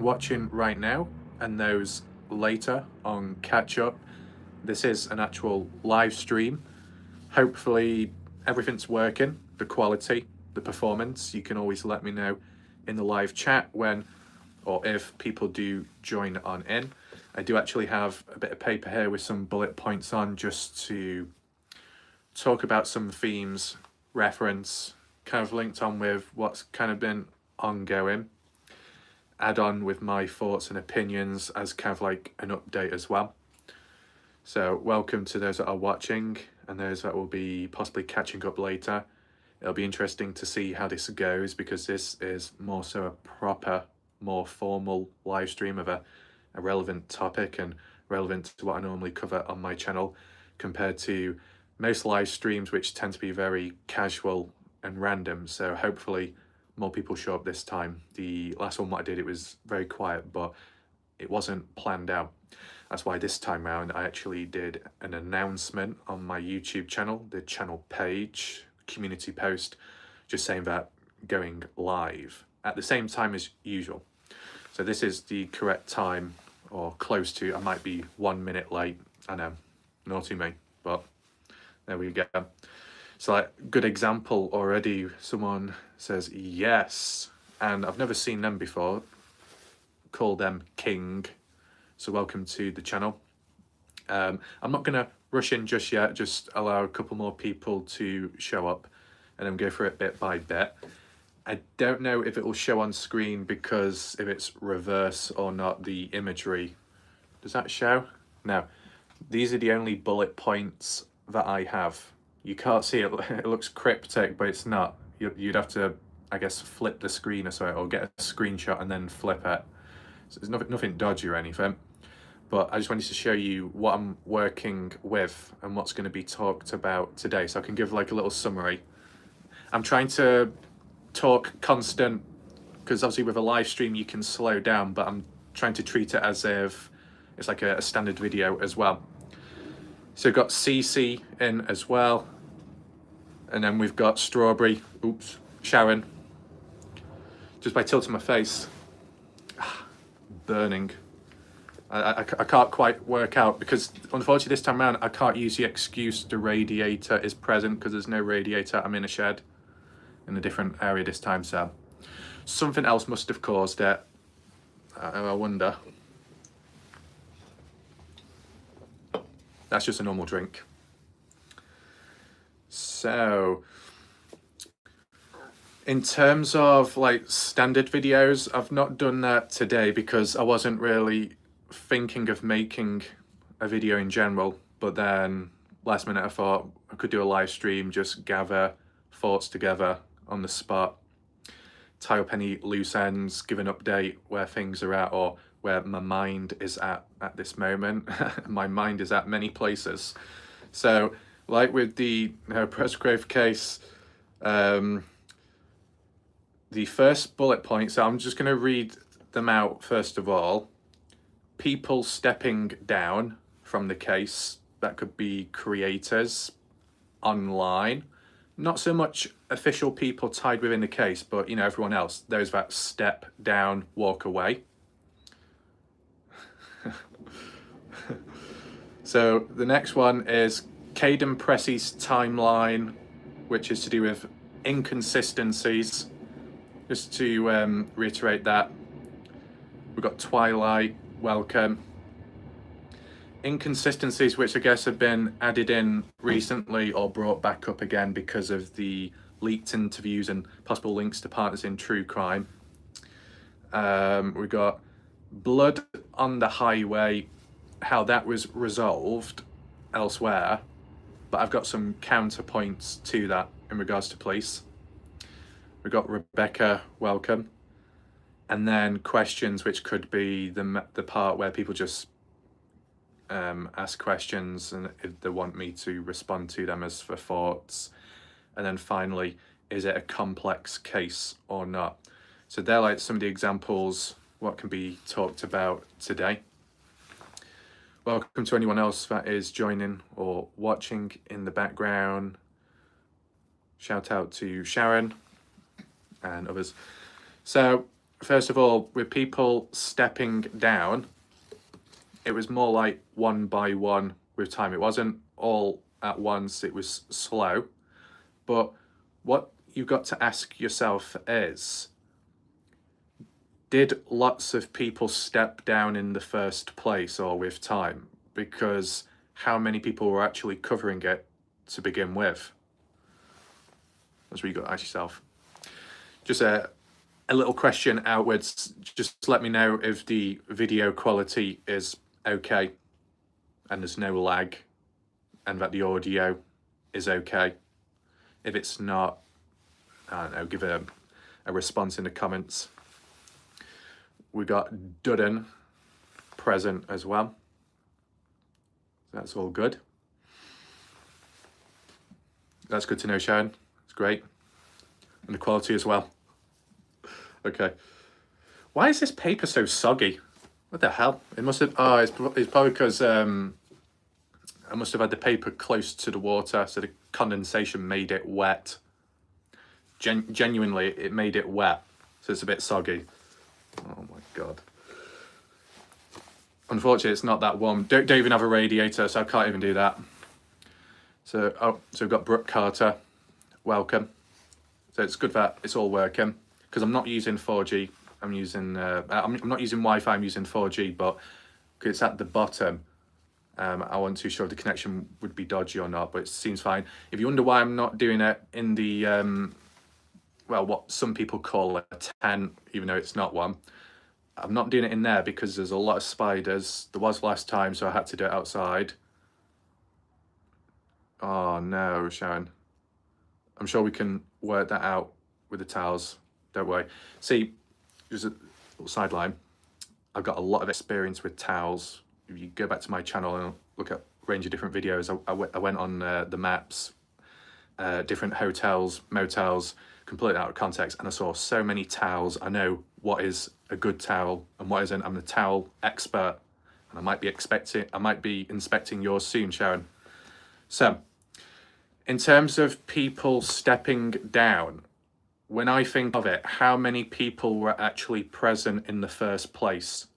watching right now and those later on catch up. This is an actual live stream. Hopefully everything's working, the quality, the performance. You can always let me know in the live chat when or if people do join on in. I do actually have a bit of paper here with some bullet points on just to talk about some themes, reference, kind of linked on with what's kind of been ongoing, add on with my thoughts and opinions as kind of like an update as well. So welcome to those that are watching and those that will be possibly catching up later. It'll be interesting to see how this goes because this is more so a proper, more formal live stream of a relevant topic and relevant to what I normally cover on my channel compared to most live streams which tend to be very casual and random. So hopefully more people show up this time. The last one what I did, it was very quiet, but it wasn't planned out. That's why this time around I actually did an announcement on my YouTube channel, the channel page, community post, just saying that going live at the same time as usual. So this is the correct time, or close to. I might be 1 minute late. I know, naughty me, but there we go. So like, good example already. Someone says yes, and I've never seen them before. Call them King. So welcome to the channel. I'm not gonna rush in just yet, just allow a couple more people to show up and then go through it bit by bit. I don't know if it will show on screen because if it's reverse or not, the imagery. Does that show? No. These are the only bullet points that I have. You can't see it, it looks cryptic, but it's not. You'd have to, I guess, flip the screen or something, or get a screenshot and then flip it. So there's nothing dodgy or anything. But I just wanted to show you what I'm working with and what's going to be talked about today. So I can give like a little summary. I'm trying to talk constant because obviously with a live stream you can slow down, but I'm trying to treat it as if it's like a standard video as well. So we've got CC in as well. And then we've got Strawberry, oops, Sharon. Just by tilting my face, burning. I can't quite work out because unfortunately this time around I can't use the excuse the radiator is present because there's no radiator. I'm in a shed in a different area this time, so something else must have caused it. I wonder. That's just a normal drink. So in terms of like standard videos, I've not done that today because I wasn't really thinking of making a video in general, but then last minute I thought I could do a live stream, just gather thoughts together on the spot, tie up any loose ends, give an update where things are at or where my mind is at this moment. My mind is at many places. So like with the Noah Presgrove case, the first bullet point, so I'm just going to read them out first of all. People stepping down from the case, that could be creators online, not so much official people tied within the case, but you know, everyone else, those that step down, walk away. So the next one is Kaden Pressy's timeline, which is to do with inconsistencies. Just to reiterate that, we've got Twilight, welcome. Inconsistencies which I guess have been added in recently or brought back up again because of the leaked interviews and possible links to partners in true crime. We've got Blood on the Highway, how that was resolved elsewhere, but I've got some counterpoints to that in regards to police. We've got Rebecca, welcome. And then questions, which could be the part where people just ask questions and if they want me to respond to them as for thoughts. And then finally, is it a complex case or not? So they're like some of the examples, what can be talked about today. Welcome to anyone else that is joining or watching in the background. Shout out to Sharon and others. So first of all, with people stepping down, it was more like one by one with time. It wasn't all at once, it was slow. But what you've got to ask yourself is, did lots of people step down in the first place or with time? Because how many people were actually covering it to begin with? That's what you got to ask yourself. Just a little question outwards. Just let me know if the video quality is okay and there's no lag and that the audio is okay. If it's not, I don't know, give a response in the comments. We got Dudden present as well. That's all good. That's good to know, Sharon. It's great. And the quality as well. Okay. Why is this paper so soggy? What the hell? It must have, oh, it's probably because I must have had the paper close to the water, so the condensation made it wet. Genuinely, it made it wet, so it's a bit soggy. Oh my God. Unfortunately, it's not that warm. Don't even have a radiator, so I can't even do that. So, so we've got Brooke Carter. Welcome. So it's good that it's all working, because I'm not using 4G. I'm using, I'm not using Wi-Fi, I'm using 4G, but because it's at the bottom, I wasn't too sure if the connection would be dodgy or not, but it seems fine. If you wonder why I'm not doing it in the, well, what some people call a tent, even though it's not one, I'm not doing it in there because there's a lot of spiders. There was last time, so I had to do it outside. Oh no, Sharon. I'm sure we can work that out with the towels, don't worry. See, just a little sideline. I've got a lot of experience with towels. If you go back to my channel and look at a range of different videos, I went on the maps, different hotels, motels, completely out of context, and I saw so many towels. I know what is a good towel and what isn't. I'm a towel expert, and I might be inspecting yours soon, Sharon. So, in terms of people stepping down, when I think of it, how many people were actually present in the first place?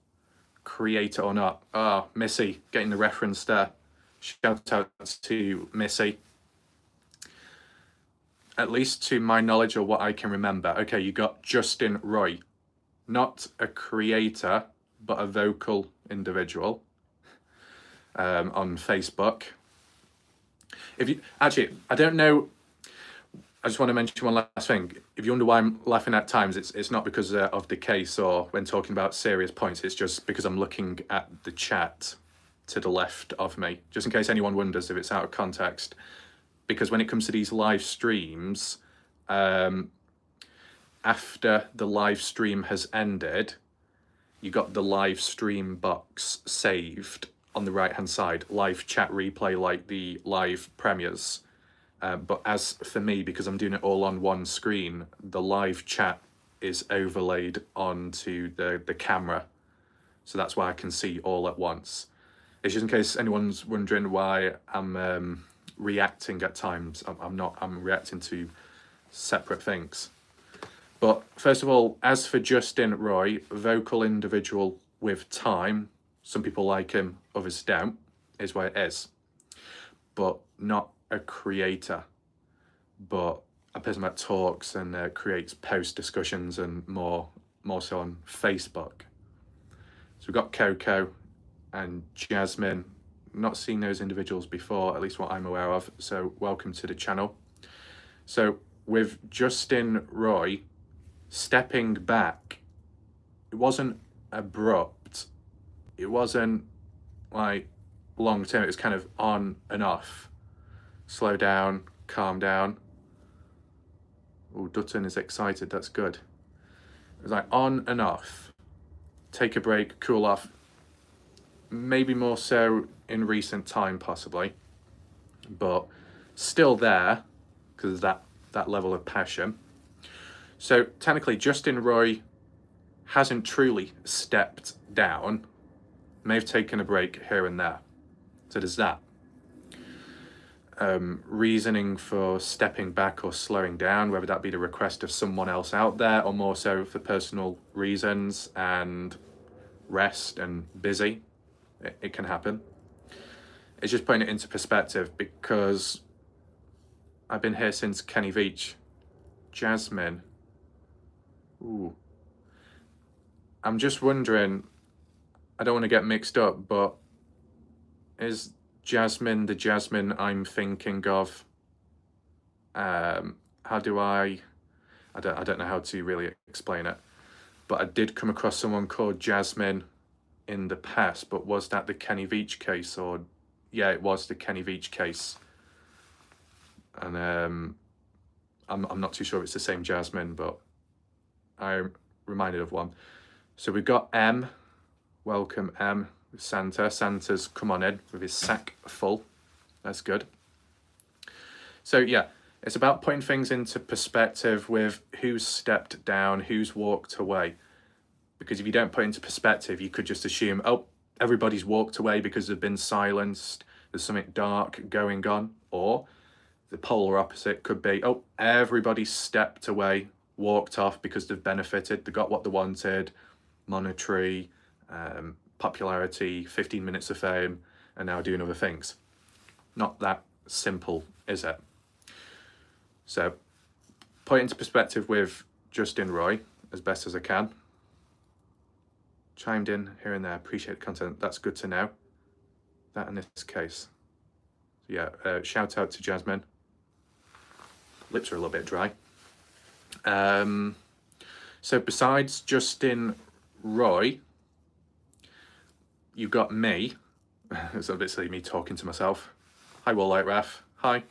Creator or not? Ah, Missy, getting the reference there. Shout out to Missy. At least to my knowledge or what I can remember. Okay, you got Justin Roy. Not a creator, but a vocal individual on Facebook. If you actually, I don't know. I just want to mention one last thing. If you wonder why I'm laughing at times, it's not because of the case or when talking about serious points. It's just because I'm looking at the chat to the left of me, just in case anyone wonders if it's out of context. Because when it comes to these live streams, after the live stream has ended, you got the live stream box saved on the right hand side, live chat replay like the live premieres. But as for me, because I'm doing it all on one screen, the live chat is overlaid onto the camera. So that's why I can see all at once. It's just in case anyone's wondering why I'm reacting at times. I'm not, I'm reacting to separate things. But first of all, as for Justin Roy, vocal individual with time, some people like him, others don't, is what it is. But not a creator, but a person that talks and creates post discussions and more so on Facebook. So we've got Coco and Jasmine. Not seen those individuals before, at least what I'm aware of, so welcome to the channel. So with Justin Roy stepping back, it wasn't abrupt, it wasn't like long term, it was kind of on and off. Slow down, calm down. Oh, Dutton is excited, that's good. It was like on and off. Take a break, cool off. Maybe more so in recent time, possibly. But still there, because of that level of passion. So technically, Justin Roy hasn't truly stepped down. May have taken a break here and there. So there's that. reasoning for stepping back or slowing down, whether that be the request of someone else out there or more so for personal reasons and rest and busy. It can happen. It's just putting it into perspective, because I've been here since Kenny Veach. Jasmine. Ooh. I'm just wondering, I don't want to get mixed up, but is Jasmine the Jasmine I'm thinking of? How do I don't know how to really explain it, but I did come across someone called Jasmine in the past. But was that the Kenny Veach case? Or yeah, it was the Kenny Veach case. And I'm not too sure if it's the same Jasmine, but I'm reminded of one. So we've got M. Welcome, M. With Santa. Santa's come on in with his sack full. That's good. So yeah, it's about putting things into perspective with who's stepped down, who's walked away. Because if you don't put it into perspective, you could just assume, oh, everybody's walked away because they've been silenced, there's something dark going on. Or the polar opposite could be, oh, everybody stepped away, walked off because they've benefited, they got what they wanted, monetary, popularity, 15 minutes of fame, and now doing other things. Not that simple, is it? So, put it into perspective with Justin Roy as best as I can. Chimed in here and there, appreciate the content, that's good to know. That in this case. So yeah, shout out to Jasmine. Lips are a little bit dry. So besides Justin Roy, you got me. It's a bit silly me talking to myself. Hi, Walllight Raf. Hi.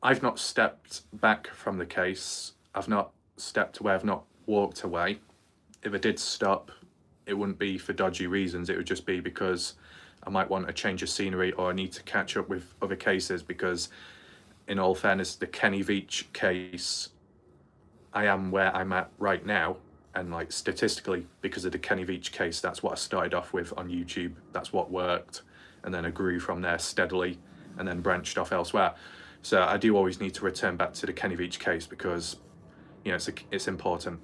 I've not stepped back from the case. I've not stepped away. I've not walked away. If I did stop, it wouldn't be for dodgy reasons. It would just be because I might want a change of scenery, or I need to catch up with other cases, because in all fairness, the Kenny Veach case, I am where I'm at right now. And like statistically, because of the Kenny Veach case, that's what I started off with on YouTube. That's what worked. And then I grew from there steadily and then branched off elsewhere. So I do always need to return back to the Kenny Veach case because, you know, it's important.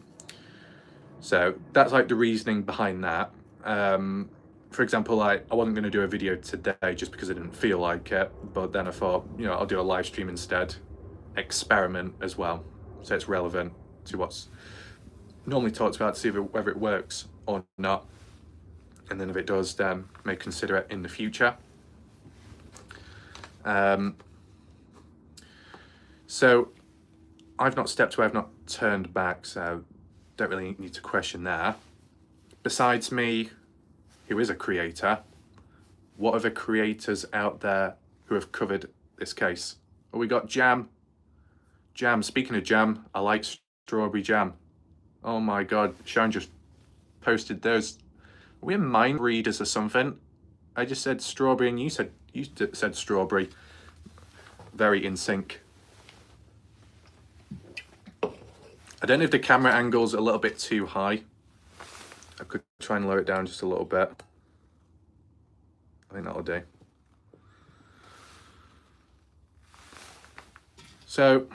So that's like the reasoning behind that. For example, I wasn't going to do a video today just because I didn't feel like it. But then I thought, you know, I'll do a live stream instead. Experiment as well. So it's relevant to what's normally talked about, to see whether it works or not. And then if it does, then may consider it in the future. So I've not stepped away, I've not turned back, so don't really need to question there. Besides me, who is a creator, what other creators out there who have covered this case? Well, we got Jam. Jam, speaking of jam, I like strawberry jam. Oh my God, Sean just posted those. Are we mind readers or something? I just said strawberry and you said strawberry. Very in sync. I don't know if the camera angle's a little bit too high. I could try and lower it down just a little bit. I think that'll do. So,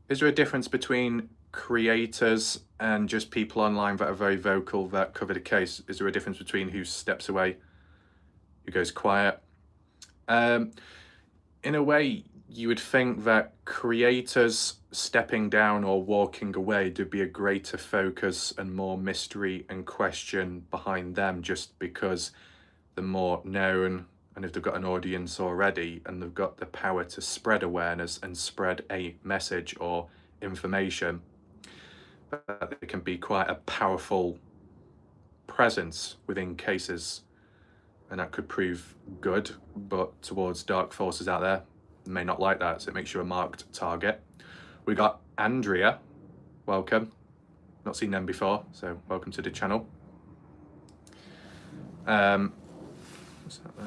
is there a difference between creators and just people online that are very vocal that cover the case? Is there a difference between who steps away, who goes quiet? In a way, you would think that creators stepping down or walking away, there'd be a greater focus and more mystery and question behind them, just because they're more known, and if they've got an audience already and they've got the power to spread awareness and spread a message or information, that they can be quite a powerful presence within cases, and that could prove good. But towards dark forces out there, may not like that, so it makes you a marked target. We got Andrea, welcome. Not seen them before, so welcome to the channel. What's that there?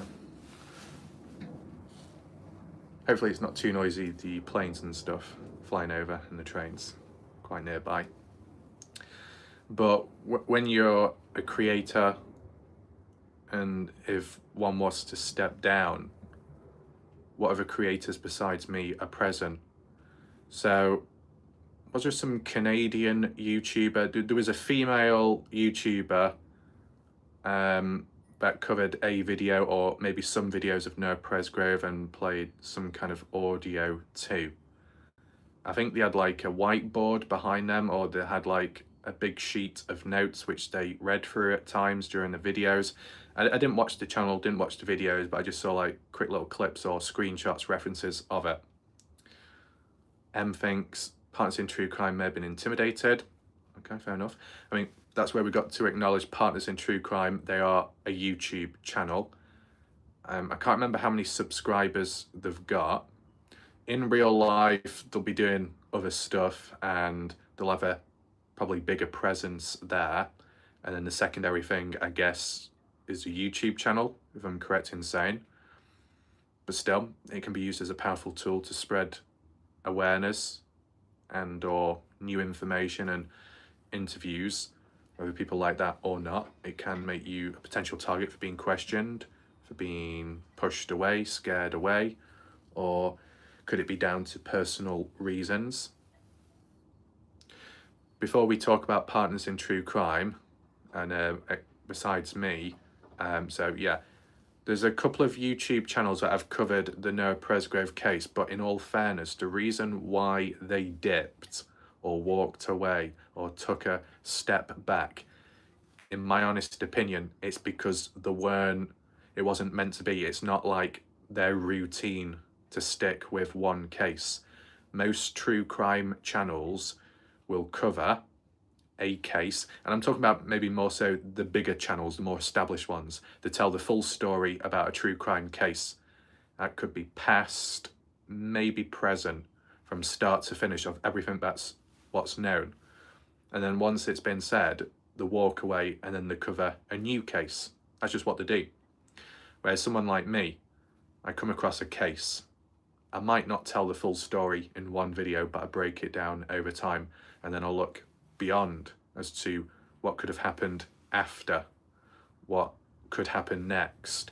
Hopefully it's not too noisy, the planes and stuff flying over and the trains quite nearby. But when you're a creator, and if one was to step down, what other creators besides me are present. So was there some Canadian YouTuber? There was a female YouTuber that covered a video or maybe some videos of Noah Presgrove and played some kind of audio too. I think they had like a whiteboard behind them, or they had like a big sheet of notes which they read through at times during the videos. I didn't watch the channel, didn't watch the videos, but I just saw like quick little clips or screenshots, references of it. M thinks partners in true crime may have been intimidated. Okay, fair enough. I mean, that's where we got to acknowledge partners in true crime. They are a YouTube channel. I can't remember how many subscribers they've got. In real life, they'll be doing other stuff and they'll have a probably bigger presence there. And then the secondary thing, I guess, is a YouTube channel, if I'm correct in saying. But still, it can be used as a powerful tool to spread awareness and or new information and interviews, whether people like that or not. It can make you a potential target for being questioned, for being pushed away, scared away, or could it be down to personal reasons? Before we talk about partners in true crime, and besides me, so yeah, there's a couple of YouTube channels that have covered the Noah Presgrove case, but in all fairness, the reason why they dipped or walked away or took a step back, in my honest opinion, it's because it wasn't meant to be. It's not like their routine to stick with one case. Most true crime channels will cover a case, and I'm talking about maybe more so the bigger channels, the more established ones, that tell the full story about a true crime case. That could be past, maybe present, from start to finish of everything that's what's known. And then once it's been said, they walk away and then they cover a new case. That's just what they do. Whereas someone like me, I come across a case, I might not tell the full story in one video, but I break it down over time, and then I'll look beyond as to what could have happened after, what could happen next,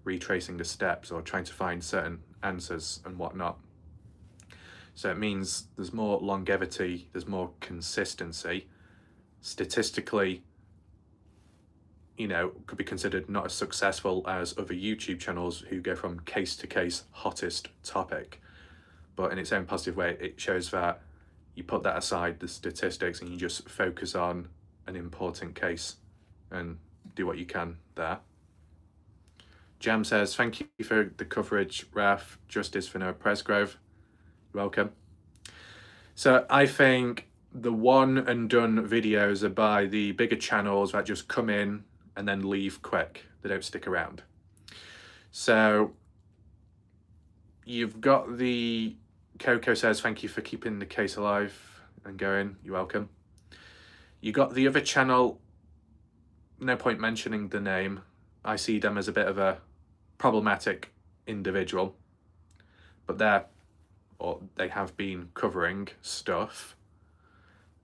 retracing the steps or trying to find certain answers and whatnot. So it means there's more longevity, there's more consistency. Statistically, you know, could be considered not as successful as other YouTube channels who go from case to case, hottest topic. But in its own positive way, it shows that you put that aside, the statistics, and you just focus on an important case and do what you can there. Jam says, thank you for the coverage, Raf. Justice for Noah Presgrove. You're welcome. So I think the one and done videos are by the bigger channels that just come in and then leave quick. They don't stick around. So you've got the Coco says, thank you for keeping the case alive and going. You're welcome. You got the other channel, no point mentioning the name. I see them as a bit of a problematic individual, but they have been covering stuff.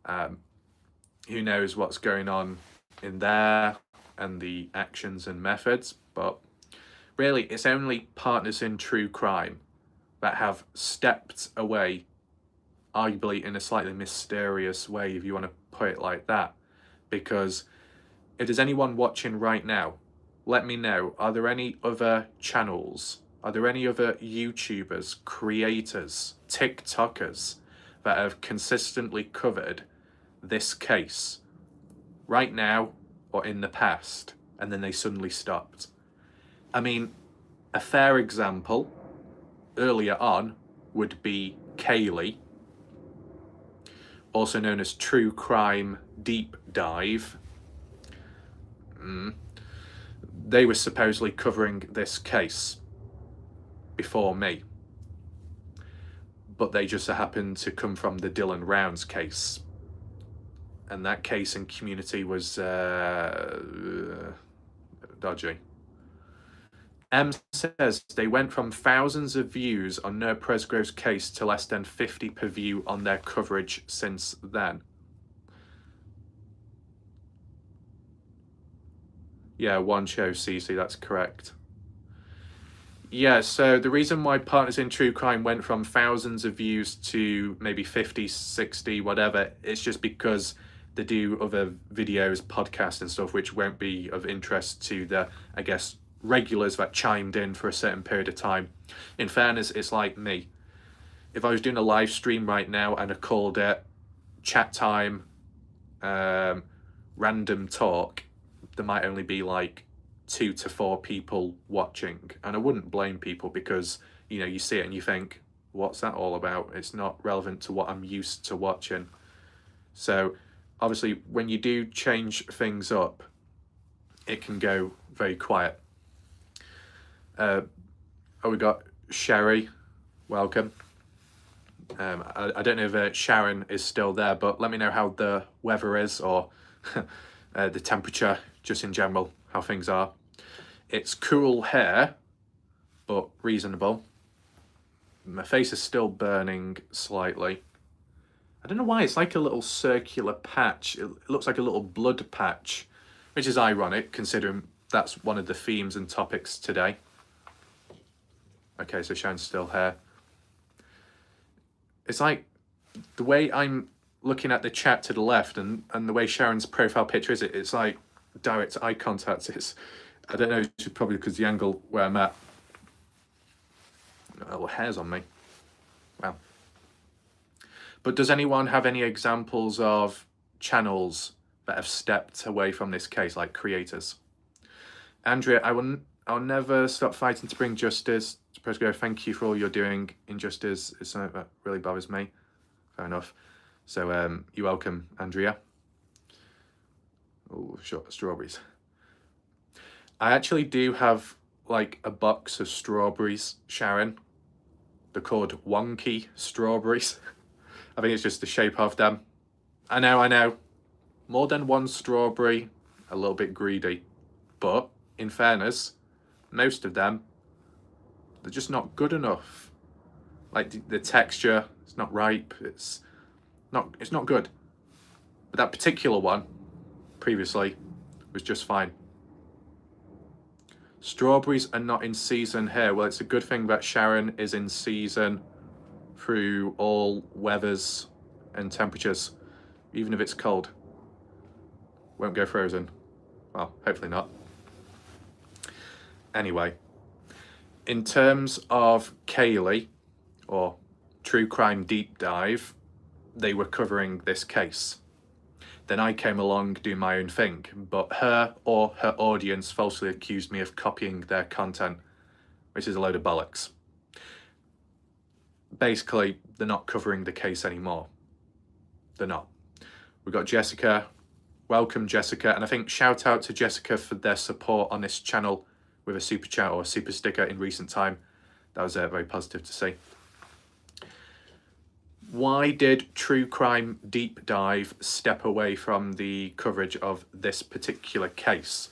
Who knows what's going on in there and the actions and methods, but really it's only partners in true crime that have stepped away, arguably in a slightly mysterious way, if you want to put it like that. Because if there's anyone watching right now, let me know, are there any other channels, are there any other YouTubers, creators, TikTokers that have consistently covered this case right now or in the past, and then they suddenly stopped? I mean, a fair example earlier on would be Kaylee, also known as True Crime Deep Dive. They were supposedly covering this case before me, but they just happened to come from the Dylan Rounds case, and that case and community was dodgy. M says they went from thousands of views on Noah Presgrove's case to less than 50 per view on their coverage since then. Yeah, one show, CC, that's correct. Yeah, so the reason why Partners in True Crime went from thousands of views to maybe 50, 60, whatever, it's just because they do other videos, podcasts and stuff, which won't be of interest to the, I guess, regulars that chimed in for a certain period of time. In fairness, it's like me. If I was doing a live stream right now and I called it chat time, random talk, there might only be like 2 to 4 people watching, and I wouldn't blame people because you see it and you think, what's that all about? It's not relevant to what I'm used to watching. So obviously when you do change things up, it can go very quiet. We got Sherry, welcome. I don't know if Sharon is still there, but let me know how the weather is, or the temperature just in general, how things are. It's cool here, but reasonable. My face is still burning slightly. I don't know why, it's like a little circular patch. It looks like a little blood patch, which is ironic considering that's one of the themes and topics today. Okay, so Sharon's still here. It's like the way I'm looking at the chat to the left and the way Sharon's profile picture is, it's like direct eye contact. I don't know, it's probably because the angle where I'm at. Little hairs on me. Wow. But does anyone have any examples of channels that have stepped away from this case, like creators? Andrea, I'll never stop fighting to bring justice. Presgrove, thank you for all you're doing. Injustice is something that really bothers me. Fair enough. So you're welcome, Andrea. Oh, strawberries. I actually do have like a box of strawberries, Sharon. They're called wonky strawberries. I think it's just the shape of them. I know. More than one strawberry, a little bit greedy. But in fairness, most of them, they're just not good enough. Like the texture, it's not ripe, it's not good. But that particular one, previously, was just fine. Strawberries are not in season here. Well, it's a good thing that Sharon is in season through all weathers and temperatures, even if it's cold. Won't go frozen. Well, hopefully not. Anyway, in terms of Kaylee, or True Crime Deep Dive, they were covering this case. Then I came along doing my own thing, but her or her audience falsely accused me of copying their content, which is a load of bollocks. Basically, they're not covering the case anymore. They're not. We've got Jessica. Welcome, Jessica. And I think shout out to Jessica for their support on this channel with a super chat or a super sticker in recent time. That was very positive to see. Why did True Crime Deep Dive step away from the coverage of this particular case?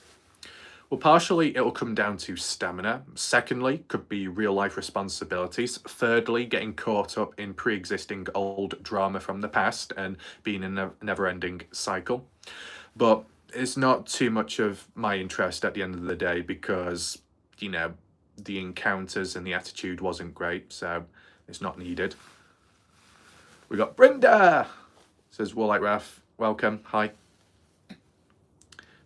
Well, partially it'll come down to stamina. Secondly, could be real life responsibilities. Thirdly, getting caught up in pre-existing old drama from the past and being in a never-ending cycle. But it's not too much of my interest at the end of the day because, the encounters and the attitude wasn't great, so it's not needed. We got Brenda, says Warlike Raf, welcome, hi.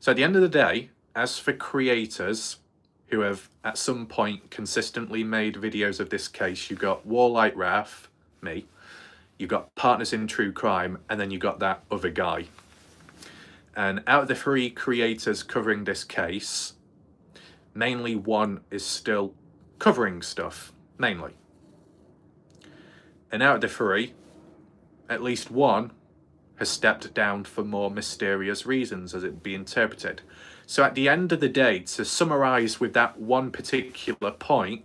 So at the end of the day, as for creators who have at some point consistently made videos of this case, you've got Warlike Raf, me, you've got Partners in True Crime, and then you've got that other guy. And out of the 3 creators covering this case, mainly one is still covering stuff, mainly. And out of the 3, at least one has stepped down for more mysterious reasons, as it would be interpreted. So at the end of the day, to summarise with that one particular point,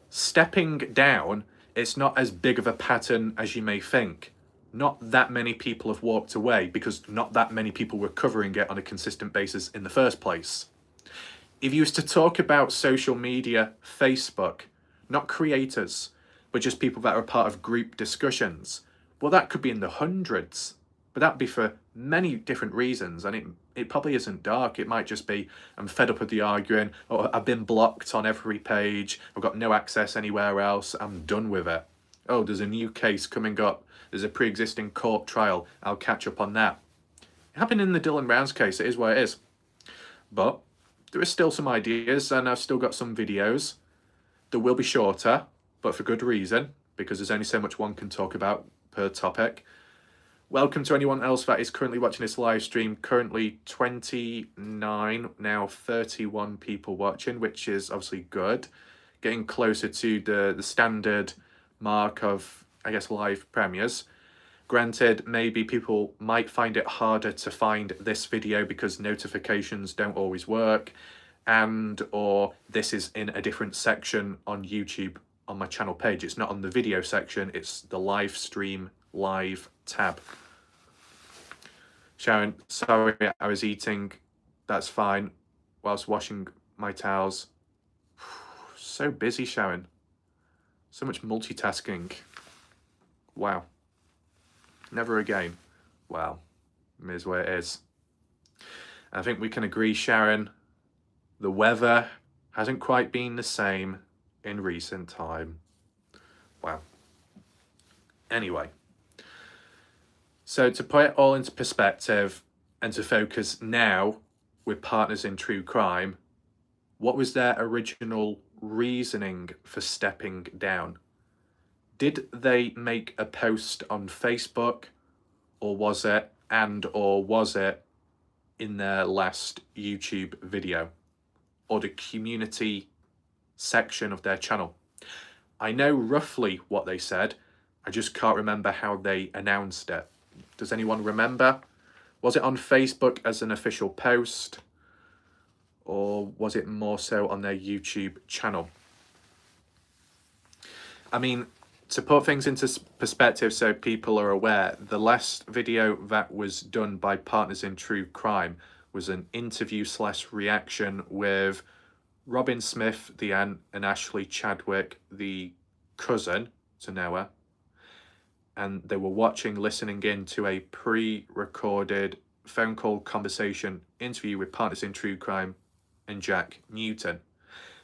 stepping down, it's not as big of a pattern as you may think. Not that many people have walked away because not that many people were covering it on a consistent basis in the first place. If you was to talk about social media, Facebook, not creators, but just people that are part of group discussions, well, that could be in the hundreds, but that'd be for many different reasons, and it it probably isn't dark. It might just be, I'm fed up with the arguing, or I've been blocked on every page, I've got no access anywhere else, I'm done with it. Oh, there's a new case coming up, there's a pre-existing court trial, I'll catch up on that. It happened in the Dylan Rounds case, it is what it is. But there is still some ideas, and I've still got some videos. They will be shorter, but for good reason, because there's only so much one can talk about per topic. Welcome to anyone else that is currently watching this live stream. Currently 29, now 31 people watching, which is obviously good. Getting closer to the standard mark of, I guess, live premieres. Granted, maybe people might find it harder to find this video because notifications don't always work, and or this is in a different section on YouTube on my channel page. It's not on the video section, it's the live stream live tab. Sharon, sorry, I was eating, that's fine, whilst washing my towels. So busy, Sharon. So much multitasking. Wow. Never again. Well, it is what it is. I think we can agree, Sharon, the weather hasn't quite been the same in recent time. Wow. Anyway. So to put it all into perspective and to focus now with Partners in True Crime, what was their original reasoning for stepping down? Did they make a post on Facebook, or was it in their last YouTube video or the community section of their channel? I know roughly what they said, I just can't remember how they announced it. Does anyone remember? Was it on Facebook as an official post, or was it more so on their YouTube channel? I mean, to put things into perspective so people are aware, the last video that was done by Partners in True Crime was an interview / reaction with Robin Smith, the aunt, and Ashley Chadwick, the cousin to Noah. And they were listening in to a pre-recorded phone call conversation interview with Partners in True Crime and Jack Newton.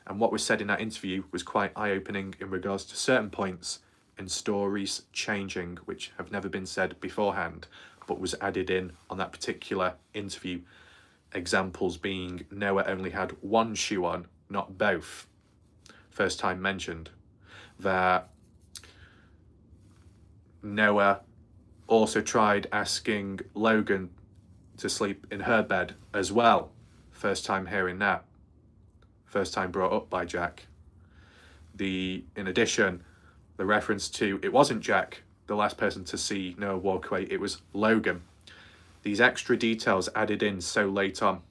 And what was said in that interview was quite eye-opening in regards to certain points and stories changing, which have never been said beforehand, but was added in on that particular interview. Examples being Noah only had one shoe on, not both. First time mentioned. That Noah also tried asking Logan to sleep in her bed as well. First time hearing that. First time brought up by Jack. In addition, the reference to it wasn't Jack, the last person to see Noah walk away, it was Logan. These extra details added in so late on.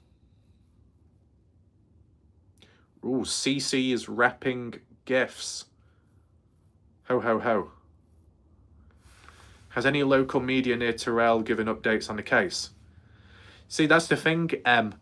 Ooh, CC is wrapping gifts. Ho ho ho. Has any local media near Tyrrell given updates on the case? See, that's the thing, Em.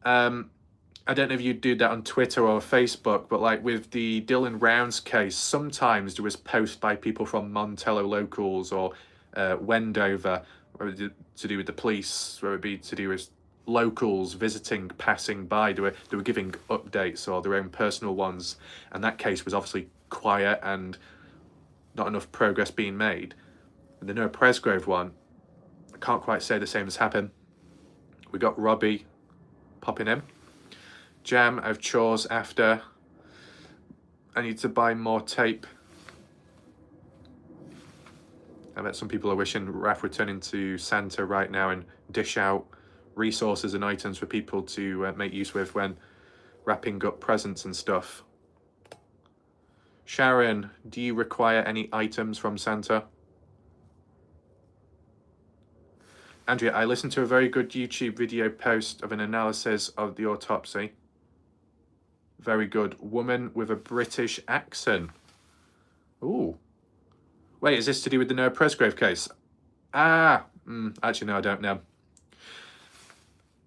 I don't know if you do that on Twitter or Facebook, but like with the Dylan Rounds case, sometimes there was posts by people from Montello locals or Wendover, to do with the police, whether it be to do with locals visiting, passing by. They were giving updates or their own personal ones, and that case was obviously quiet and not enough progress being made. And the Noah Presgrove one, I can't quite say the same has happened. We got Robbie popping in. Jam of chores after. I need to buy more tape. I bet some people are wishing Raph would turn into Santa right now and dish out resources and items for people to make use with when wrapping up presents and stuff. Sharon, do you require any items from Santa? Andrea, I listened to a very good YouTube video post of an analysis of the autopsy. Very good. Woman with a British accent. Ooh. Wait, is this to do with the Noah Presgrove case? Actually, no, I don't know.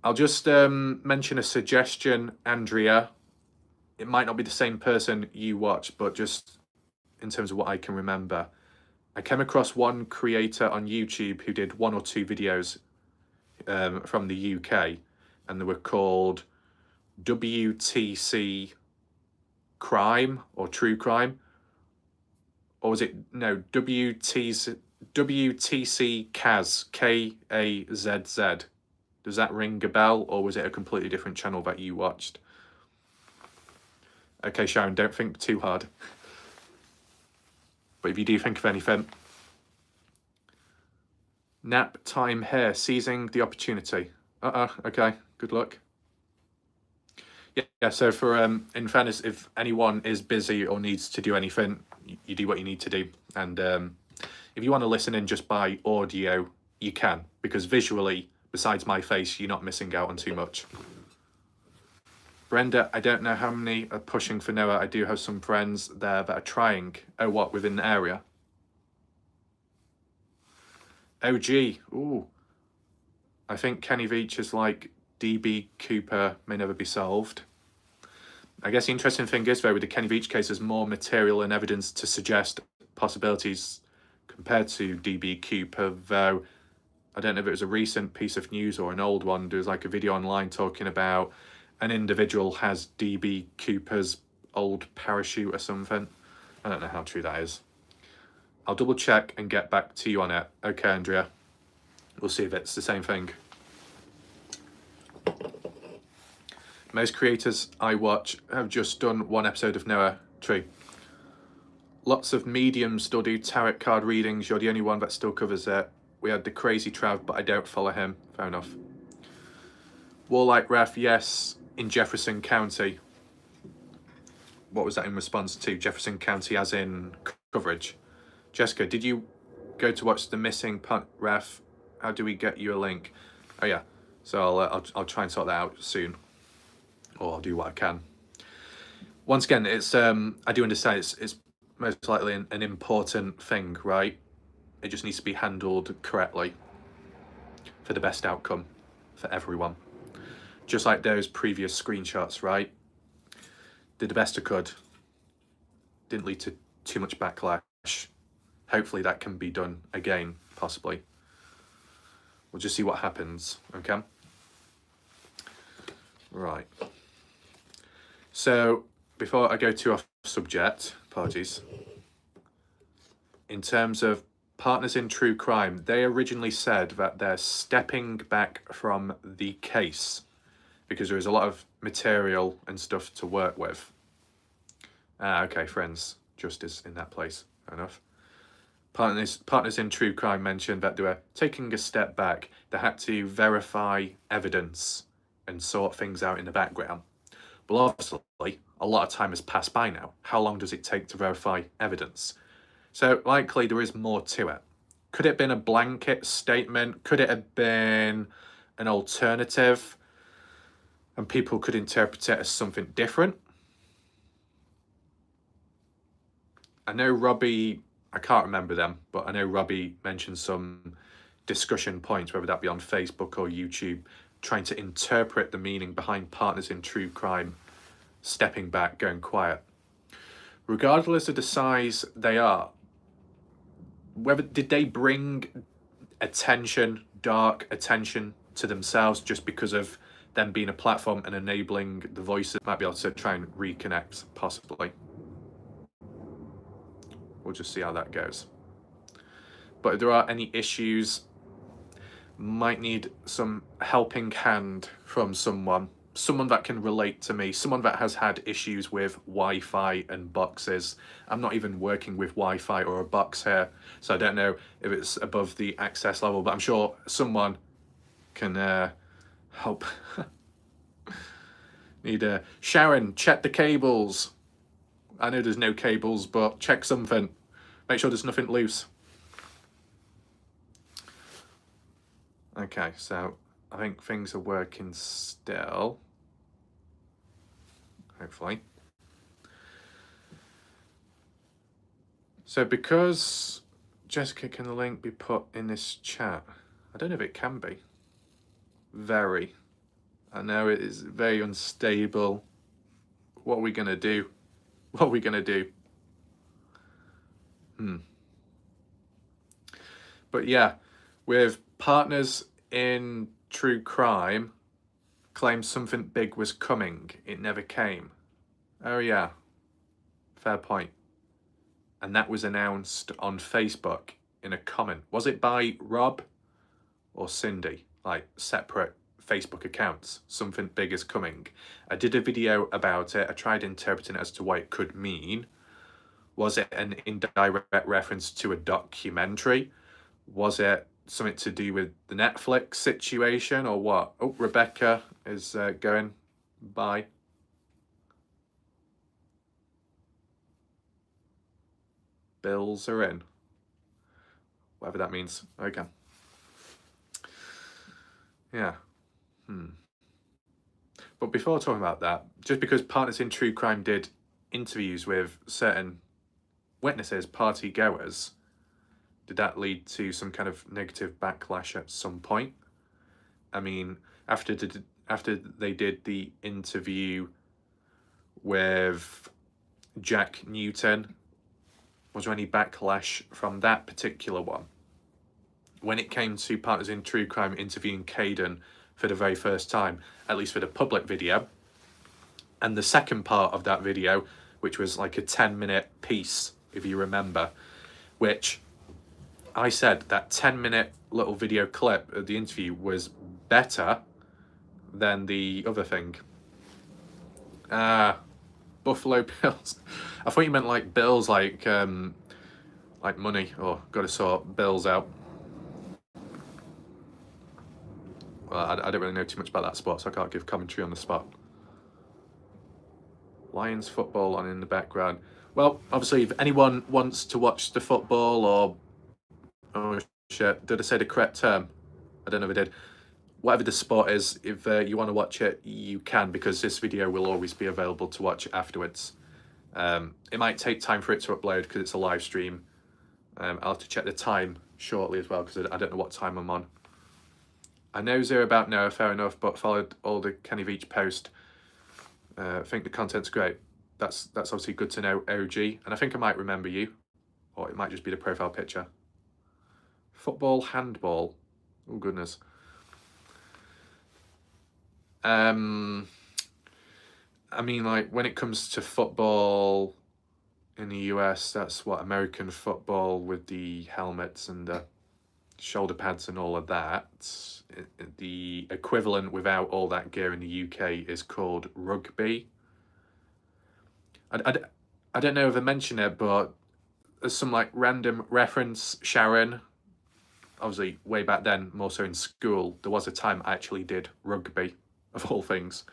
I'll just mention a suggestion, Andrea. It might not be the same person you watch, but just in terms of what I can remember. I came across one creator on YouTube who did 1 or 2 videos from the UK, and they were called WTC Crime or True Crime, or was it WTC Kazz, KAZZ? Does that ring a bell, or was it a completely different channel that you watched? Okay, Sharon, don't think too hard. But if you do think of anything, nap time here, seizing the opportunity. Okay, good luck. Yeah, so for in fairness, if anyone is busy or needs to do anything, you do what you need to do. And if you want to listen in just by audio, you can, because visually, besides my face, you're not missing out on too much. Brenda, I don't know how many are pushing for Noah. I do have some friends there that are trying. Oh, what, within the area? Oh, gee. Ooh. I think Kenny Veach is like DB Cooper may never be solved. I guess the interesting thing is, though, with the Kenny Veach case, there's more material and evidence to suggest possibilities compared to DB Cooper, though I don't know if it was a recent piece of news or an old one. There's like a video online talking about an individual has DB Cooper's old parachute or something. I don't know how true that is. I'll double check and get back to you on it. Okay, Andrea. We'll see if it's the same thing. Most creators I watch have just done one episode of Noah. True. Lots of mediums still do tarot card readings. You're the only one that still covers it. We had the crazy Trav, but I don't follow him. Fair enough. Warlike Ref, yes, in Jefferson County. What was that in response to? Jefferson County as in coverage. Jessica, did you go to watch the missing punt ref? How do we get you a link? Oh yeah, so I'll try and sort that out soon, or I'll do what I can. Once again, it's I do understand it's most likely an important thing, right? It just needs to be handled correctly for the best outcome for everyone. Just like those previous screenshots, right? Did the best I could. Didn't lead to too much backlash. Hopefully that can be done again, possibly. We'll just see what happens, okay? Right. So, before I go too off subject, apologies. In terms of partners in true crime, they originally said that they're stepping back from the case because there is a lot of material and stuff to work with. Okay, friends, justice in that place, fair enough. Partners in true crime mentioned that they were taking a step back. They had to verify evidence and sort things out in the background. But obviously, a lot of time has passed by now. How long does it take to verify evidence? So likely there is more to it. Could it have been a blanket statement? Could it have been an alternative? And people could interpret it as something different? I know Robbie, I can't remember them, but I know Robbie mentioned some discussion points, whether that be on Facebook or YouTube, trying to interpret the meaning behind partners in true crime, stepping back, going quiet. Regardless of the size they are, whether did they bring attention, dark attention to themselves just because of them being a platform and enabling the voices, might be able to try and reconnect, possibly. We'll just see how that goes. But if there are any issues, might need some helping hand from someone that can relate to me, someone that has had issues with Wi-Fi and boxes. I'm not even working with Wi-Fi or a box here, so I don't know if it's above the access level, but I'm sure someone can help. Sharon, check the cables. I know there's no cables, but check something. Make sure there's nothing loose. Okay, so I think things are working still. Hopefully. So because Jessica, can the link be put in this chat? I don't know if it can be. Very. I know it is very unstable. What are we gonna do? What are we gonna do? But yeah, with partners in True Crime claims something big was coming. It never came. Oh yeah, fair point. And that was announced on Facebook in a comment. Was it by Rob or Cindy? Like separate Facebook accounts. Something big is coming. I did a video about it. I tried interpreting it as to what it could mean. Was it an indirect reference to a documentary? Was it something to do with the Netflix situation or what? Oh, Rebecca is going by. Bills are in. Whatever that means. Okay. Yeah. But before talking about that, just because Partners in True Crime did interviews with certain witnesses, party goers, did that lead to some kind of negative backlash at some point? I mean, after they did the interview with Jack Newton, was there any backlash from that particular one? When it came to Partners in True Crime interviewing Kaden for the very first time, at least for the public video, and the second part of that video, which was like a 10-minute piece, if you remember, which I said that 10-minute little video clip of the interview was better than the other thing. Buffalo Bills. I thought you meant like bills, like money. Oh, got to sort bills out. Well, I don't really know too much about that sport, so I can't give commentary on the spot. Lions football on in the background. Well, obviously, if anyone wants to watch the football or... Oh, shit. Did I say the correct term? I don't know if I did. Whatever the sport is, if you want to watch it, you can, because this video will always be available to watch afterwards. It might take time for it to upload because it's a live stream. I'll have to check the time shortly as well, because I don't know what time I'm on. I know zero about Noah, fair enough, but followed all the Kenny Veach post. I think the content's great. That's obviously good to know, OG. And I think I might remember you, or it might just be the profile picture. Football, handball. Oh, goodness. I mean, like, when it comes to football in the US, that's what, American football with the helmets and the shoulder pads and all of that. The equivalent without all that gear in the UK is called rugby. I don't know if I mentioned it, but there's some like random reference. Sharon, obviously way back then, more so in school, there was a time I actually did rugby, of all things.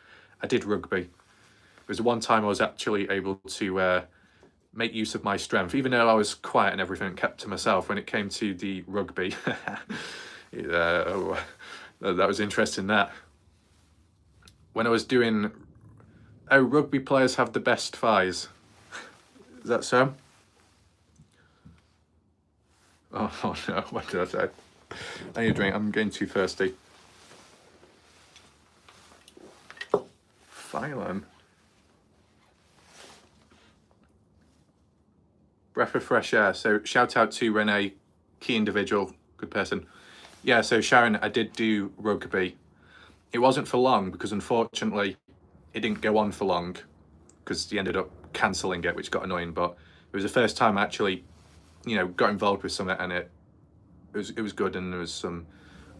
I did rugby. It was the one time I was actually able to make use of my strength, even though I was quiet and everything, kept to myself when it came to the rugby. That was interesting, that. When I was doing... Oh, rugby players have the best thighs. Is that so? Oh no, what did I say? I need a drink, I'm getting too thirsty. Phylum. Breath of fresh air. So shout out to Renee, key individual, good person. Yeah, so Sharon, I did do rugby. It wasn't for long because unfortunately it didn't go on for long because he ended up cancelling it, which got annoying. But it was the first time I actually, got involved with something, and it was good, and there was some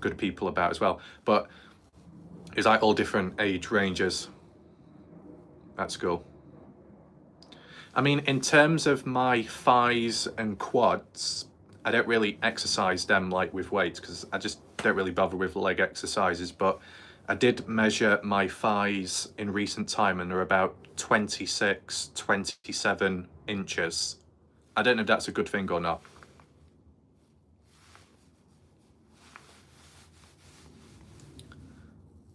good people about as well. But it was like all different age ranges at school. I mean, in terms of my thighs and quads, I don't really exercise them like with weights because I just don't really bother with leg exercises. But I did measure my thighs in recent time, and they're about 26, 27 inches. I don't know if that's a good thing or not.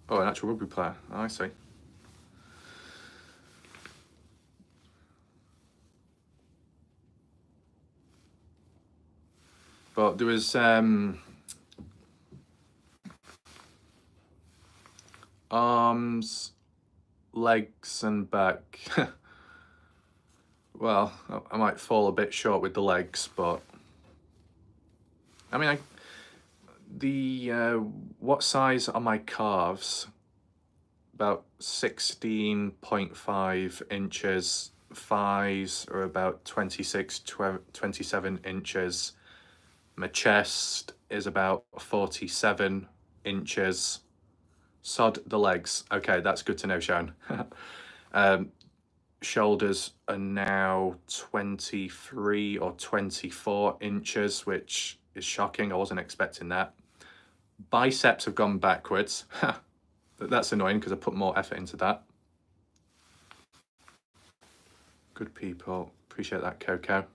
Oh, an actual rugby player. Oh, I see. But there was arms, legs and back. Well, I might fall a bit short with the legs, but I mean, what size are my calves? About 16.5 inches. Thighs are about 26, 27 inches. My chest is about 47 inches. Sod the legs. Okay, that's good to know, Sharon. Shoulders are now 23 or 24 inches, which is shocking. I wasn't expecting that. Biceps have gone backwards. That's annoying because I put more effort into that. Good people. Appreciate that, Coco.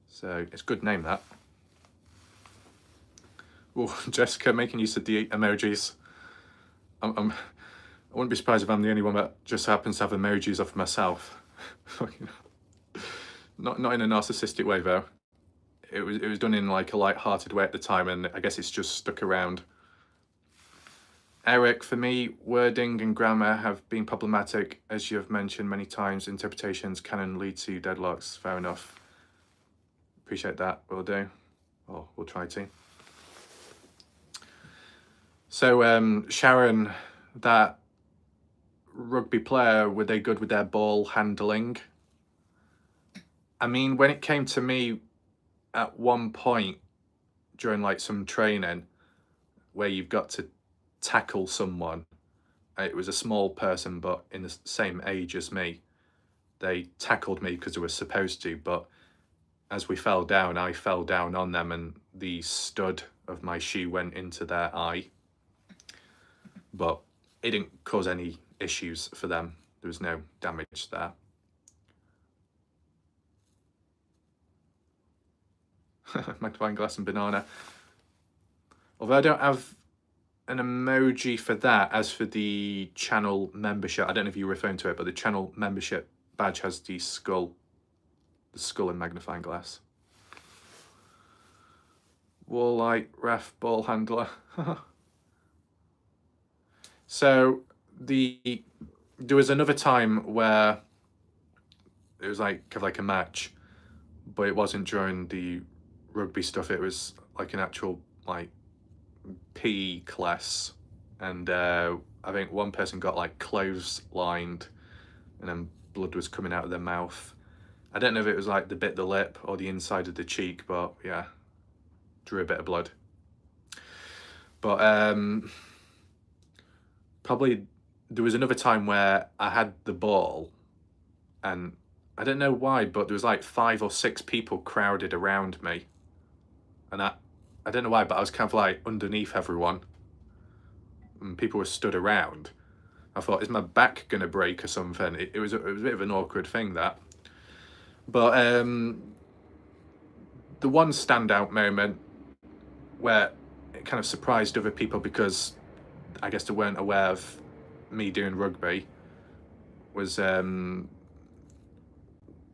So it's a good name, that. Oh, Jessica making use of the emojis. I wouldn't be surprised if I'm the only one that just happens to have emojis of myself. Not in a narcissistic way though. It was done in like a light-hearted way at the time, and I guess it's just stuck around. Eric, for me, wording and grammar have been problematic, as you have mentioned many times. Interpretations can lead to deadlocks. Fair enough. Appreciate that. Will do. Or we'll try to. So, Sharon, that rugby player, were they good with their ball handling? I mean, when it came to me at one point during like some training where you've got to tackle someone, it was a small person but in the same age as me. They tackled me because they were supposed to, but as we fell down, I fell down on them and the stud of my shoe went into their eye. But it didn't cause any issues for them. There was no damage there. Magnifying glass and banana. Although I don't have an emoji for that, as for the channel membership, I don't know if you're referring to it, but the channel membership badge has the skull and magnifying glass. Wall-light ref ball handler. So there was another time where it was like a match, but it wasn't during the rugby stuff. It was like an actual like PE class, and I think one person got like clotheslined, and then blood was coming out of their mouth. I don't know if it was like the bit of the lip or the inside of the cheek, but yeah, drew a bit of blood. But probably there was another time where I had the ball, and I don't know why, but there was like 5 or 6 people crowded around me, and I don't know why, but I was kind of like underneath everyone, and people were stood around. I thought, is my back gonna break or something? It was a bit of an awkward thing, that. But the one standout moment where it kind of surprised other people, because I guess they weren't aware of me doing rugby, was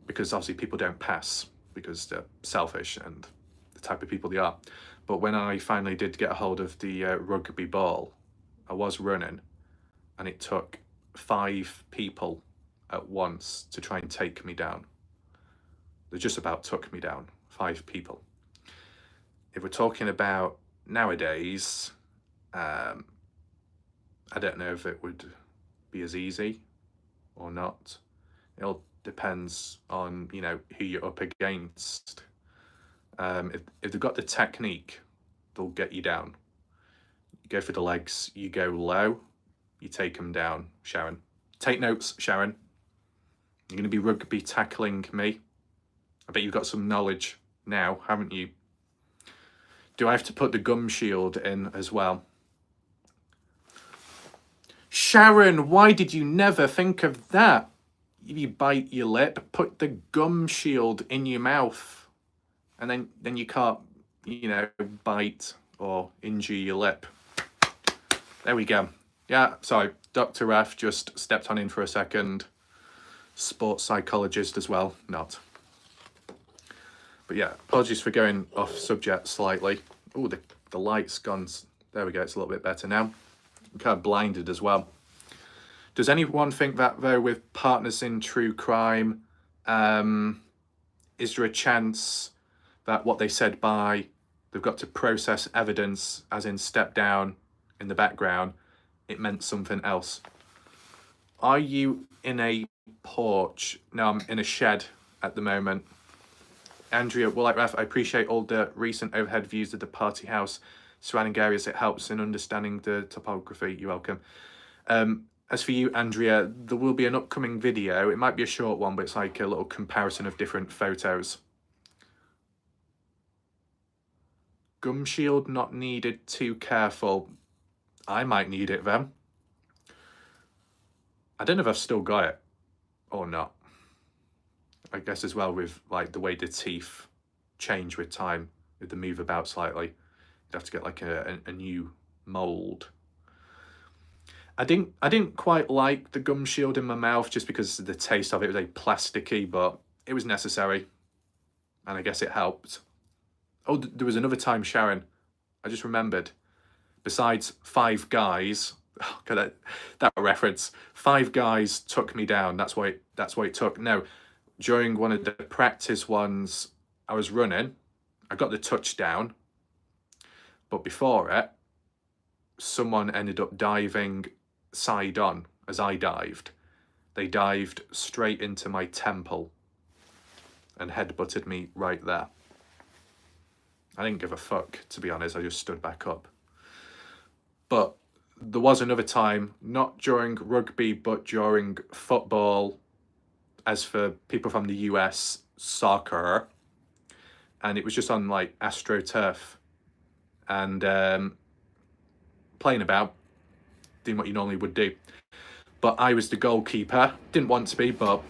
because obviously people don't pass because they're selfish and the type of people they are. But when I finally did get a hold of the rugby ball, I was running, and it took 5 people at once to try and take me down. They just about took me down, 5 people. If we're talking about nowadays, I don't know if it would be as easy or not. It all depends on, you know, who you're up against. If they've got the technique, they'll get you down. You go for the legs, you go low, you take them down, Sharon. Take notes, Sharon. You're going to be rugby tackling me. I bet you've got some knowledge now, haven't you? Do I have to put the gum shield in as well? Sharon, why did you never think of that? If you bite your lip, put the gum shield in your mouth, and then you can't, you know, bite or injure your lip. There we go. Yeah, sorry, Dr. Raf just stepped on in for a second. Sports psychologist as well, not. But yeah, apologies for going off subject slightly. Oh, the light's gone. There we go, it's a little bit better now. I'm kind of blinded as well. Does anyone think that, though, with partners in true crime, is there a chance that what they said by they've got to process evidence, as in step down in the background, it meant something else. Are you in a porch? No, I'm in a shed at the moment. Andrea, well, like Raf, I appreciate all the recent overhead views of the party house surrounding areas. It helps in understanding the topography. You're welcome. As for you, Andrea, there will be an upcoming video. It might be a short one, but it's like a little comparison of different photos. Gum shield not needed, too careful. I might need it then. I don't know if I've still got it or not. I guess as well with like the way the teeth change with time, if they move about slightly, you'd have to get like a new mold. I didn't quite like the gum shield in my mouth just because the taste of it was plasticky, but it was necessary, and I guess it helped. Oh, there was another time, Sharon, I just remembered. Besides Five Guys, oh God, that reference. Five Guys took me down. That's what it took. No, during one of the practice ones, I was running. I got the touchdown, but before it, someone ended up diving side on as I dived. They dived straight into my temple and headbutted me right there. I didn't give a fuck, to be honest. I just stood back up. But there was another time, not during rugby, but during football, as for people from the US, soccer, and it was just on like AstroTurf, and playing about, doing what you normally would do. But I was the goalkeeper. Didn't want to be, but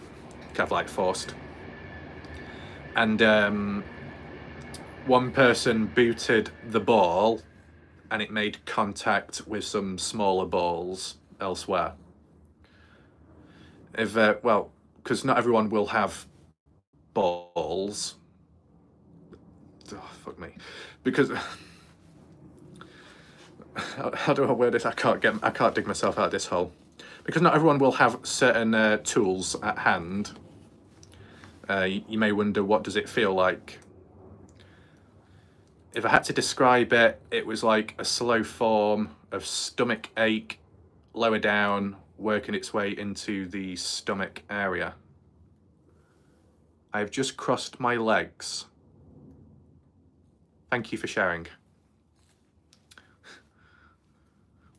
kind of like forced. And one person booted the ball and it made contact with some smaller balls elsewhere. If well, because not everyone will have balls. Oh, fuck me. Because how do I word this? I can't dig myself out of this hole. Because not everyone will have certain tools at hand. You may wonder, what does it feel like? If I had to describe it, it was like a slow form of stomach ache, lower down, working its way into the stomach area. I've just crossed my legs. Thank you for sharing.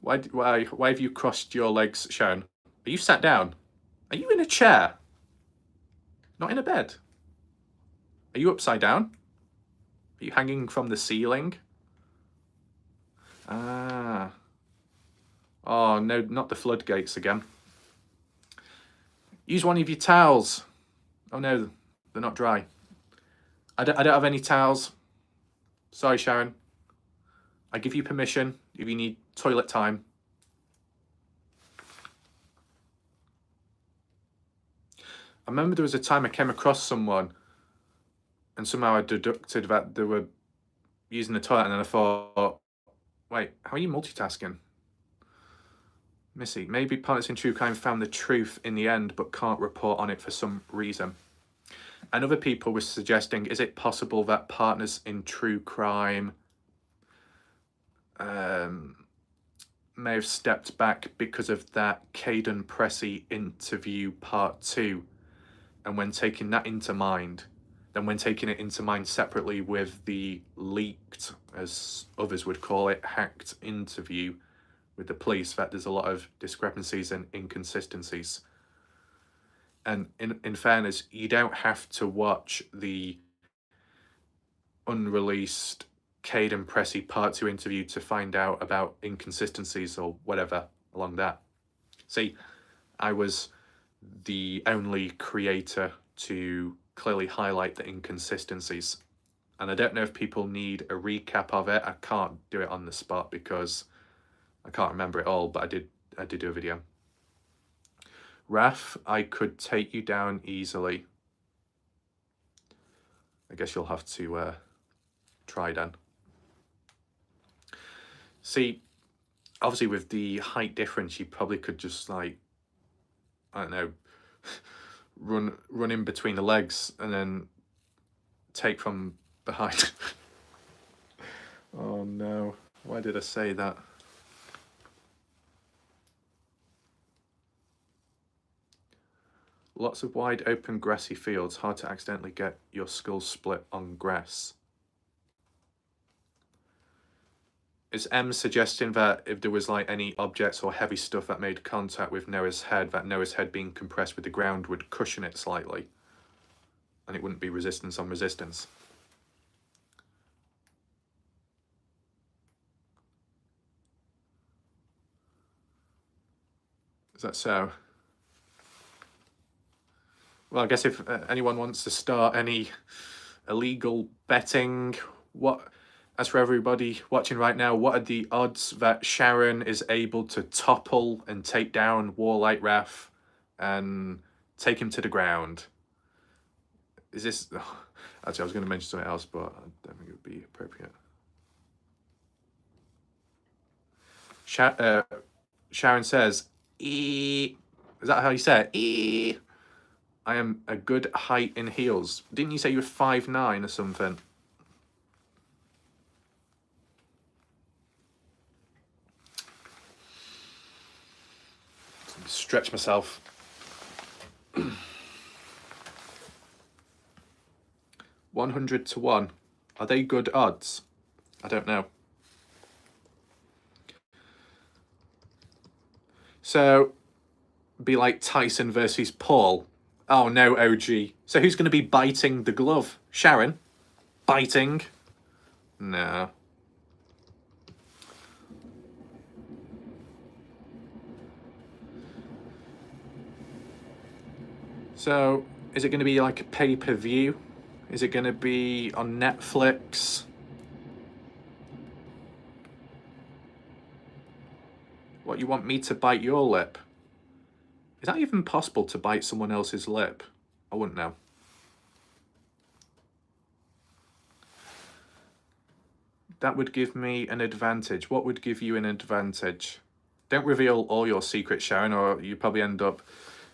Why have you crossed your legs, Sharon? Are you sat down? Are you in a chair? Not in a bed? Are you upside down? Are you hanging from the ceiling? Ah. Oh, no, not the floodgates again. Use one of your towels. Oh no, they're not dry. I don't have any towels. Sorry, Sharon. I give you permission if you need toilet time. I remember there was a time I came across someone and somehow I deducted that they were using the toilet, and then I thought, wait, how are you multitasking? Missy, maybe partners in true crime found the truth in the end but can't report on it for some reason. And other people were suggesting, is it possible that partners in true crime may have stepped back because of that Kaden Pressy interview part 2, and when taking that into mind, then when taking it into mind separately with the leaked, as others would call it, hacked interview with the police, that there's a lot of discrepancies and inconsistencies. And in fairness, you don't have to watch the unreleased Kaden Pressy part 2 interview to find out about inconsistencies or whatever along that. See, I was the only creator to clearly highlight the inconsistencies. And I don't know if people need a recap of it. I can't do it on the spot because I can't remember it all, but I did do a video. Raf, I could take you down easily. I guess you'll have to try then. See, obviously with the height difference, you probably could just like, I don't know, run in between the legs and then take from behind. Oh no, why did I say that? Lots of wide open grassy fields, hard to accidentally get your skull split on grass. Is M suggesting that if there was like any objects or heavy stuff that made contact with Noah's head, that Noah's head being compressed with the ground would cushion it slightly? And it wouldn't be resistance on resistance? Is that so? Well, I guess if anyone wants to start any illegal betting, as for everybody watching right now, what are the odds that Sharon is able to topple and take down Warlight Wrath and take him to the ground? Is this... Oh, actually, I was going to mention something else, but I don't think it would be appropriate. Sharon says, "Is that how you say it? I am a good height in heels." Didn't you say you were 5'9" or something? Stretch myself. 100 to 1. Are they good odds? I don't know. So, be like Tyson versus Paul. Oh no, OG. So who's going to be biting the glove? Sharon? Biting? No. So, is it going to be like a pay-per-view? Is it going to be on Netflix? What, you want me to bite your lip? Is that even possible to bite someone else's lip? I wouldn't know. That would give me an advantage. What would give you an advantage? Don't reveal all your secrets, Sharon, or you probably end up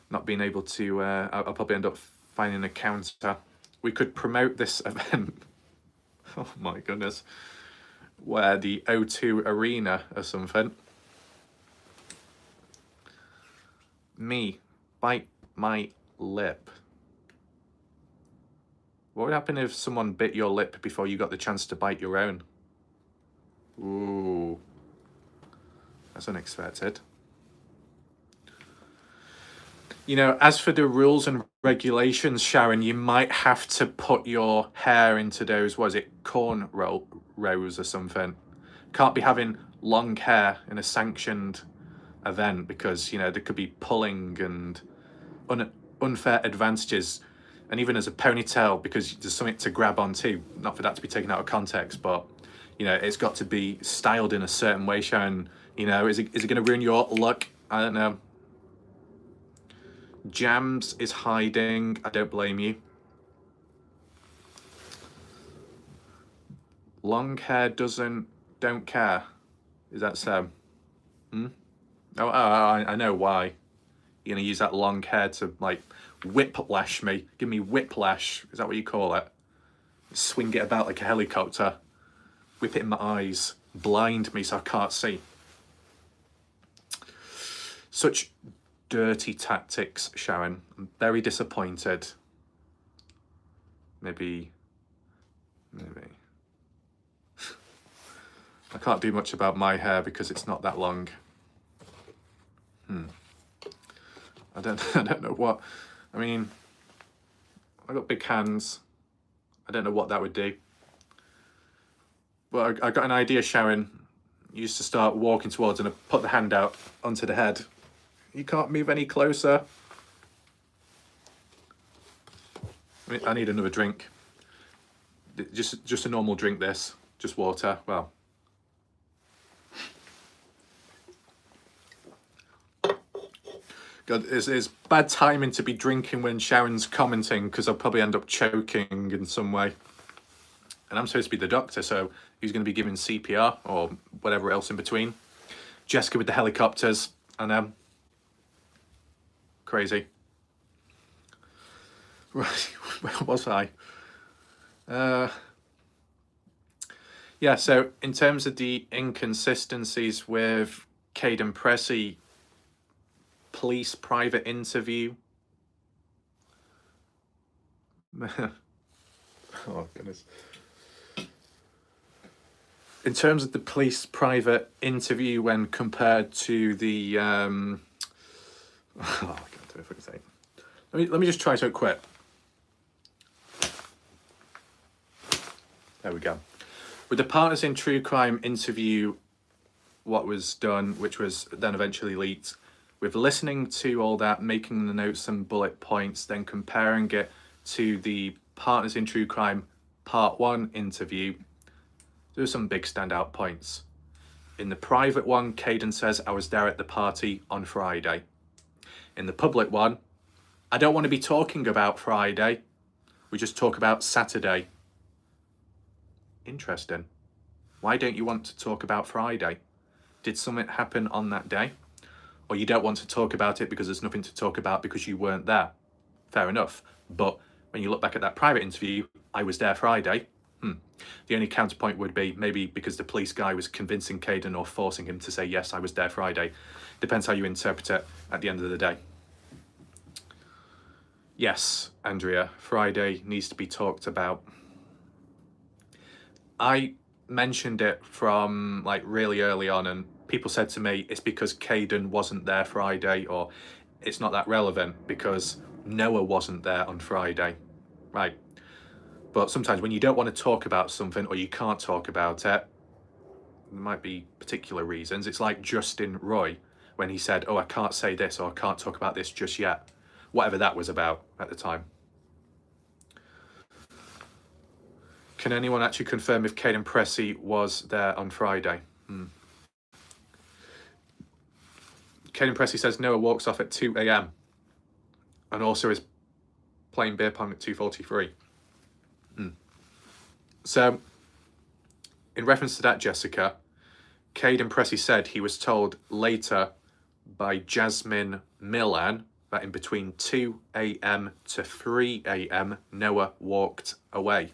not being able to... I'll probably end up finding a counter. We could promote this event. Oh my goodness. Where the O2 Arena or something. Me, bite my lip. What would happen if someone bit your lip before you got the chance to bite your own? Ooh. That's unexpected. You know, as for the rules and regulations, Sharon, you might have to put your hair into those, what is it, corn rows or something. Can't be having long hair in a sanctioned event because, you know, there could be pulling and unfair advantages. And even as a ponytail, because there's something to grab onto, not for that to be taken out of context, but, you know, it's got to be styled in a certain way, Sharon. You know, is it going to ruin your look? I don't know. Jams is hiding. I don't blame you. Long hair don't care. Is that so? Oh, I know why. You're gonna use that long hair to like whiplash me. Give me whiplash. Is that what you call it? Swing it about like a helicopter. Whip it in my eyes. Blind me so I can't see. Such dirty tactics, Sharon. I'm very disappointed. Maybe. I can't do much about my hair because it's not that long. I don't know what. I mean, I got big hands. I don't know what that would do. But I got an idea, Sharon. You used to start walking towards and I put the hand out onto the head. You can't move any closer. I need another drink. Just a normal drink, this. Just water. Well. God, it's bad timing to be drinking when Sharon's commenting because I'll probably end up choking in some way. And I'm supposed to be the doctor, so he's going to be giving CPR or whatever else in between. Jessica with the helicopters, and crazy. Right, where was I? Yeah, so in terms of the inconsistencies with Kaden Pressy, police private interview. Oh, goodness. In terms of the police private interview when compared to the... oh, I can't do it for a second. Let me just try something quick. There we go. With the Partners in True Crime interview, what was done, which was then eventually leaked, with listening to all that, making the notes and bullet points, then comparing it to the Partners in True Crime Part 1 interview, there are some big standout points. In the private one, Kaden says, I was there at the party on Friday. In the public one, I don't want to be talking about Friday. We just talk about Saturday. Interesting. Why don't you want to talk about Friday? Did something happen on that day? Or you don't want to talk about it because there's nothing to talk about because you weren't there? Fair enough. But when you look back at that private interview, I was there Friday. The only counterpoint would be maybe because the police guy was convincing Kaden or forcing him to say, yes, I was there Friday. Depends how you interpret it at the end of the day. Yes, Andrea, Friday needs to be talked about. I mentioned it from like really early on, and people said to me it's because Kaden wasn't there Friday, or it's not that relevant because Noah wasn't there on Friday. Right. But sometimes when you don't want to talk about something or you can't talk about it, there might be particular reasons. It's like Justin Roy when he said, oh, I can't say this or I can't talk about this just yet. Whatever that was about at the time. Can anyone actually confirm if Kaden Pressy was there on Friday? Kaden Pressy says Noah walks off at 2 a.m. and also is playing beer pong at 2:43. So, in reference to that, Jessica, Kaden Pressy said he was told later by Jasmine Millan that in between 2 a.m. to 3 a.m. Noah walked away.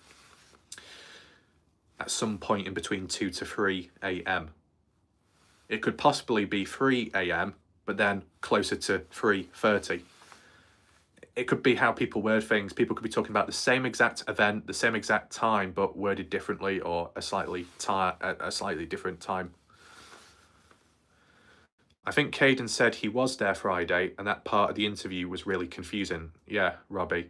At some point in between 2 to 3 a.m. It could possibly be 3 a.m. but then closer to 3:30. It could be how people word things. People could be talking about the same exact event, the same exact time, but worded differently or a slightly different time. I think Kaden said he was there Friday, and that part of the interview was really confusing. Yeah, Robbie.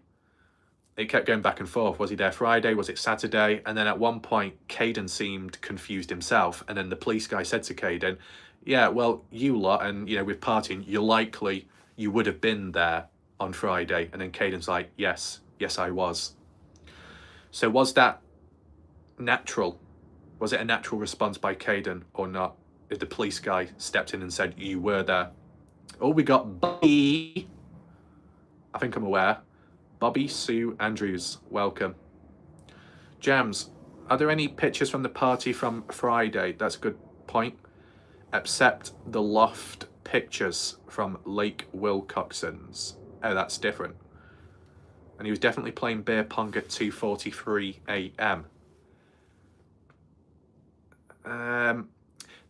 It kept going back and forth. Was he there Friday? Was it Saturday? And then at one point, Kaden seemed confused himself. And then the police guy said to Kaden, yeah, well, you lot, and, with partying, you would have been there on Friday. And then Caden's like, yes, I was. So was that natural? Was it a natural response by Kaden or not? If the police guy stepped in and said, you were there. Oh, we got Bobby. I think I'm aware. Bobby Sue Andrews, welcome. Jams, are there any pictures from the party from Friday? That's a good point. Except the loft pictures from Lake Wilcoxon's. Oh, that's different. And he was definitely playing beer pong at 2:43 a.m.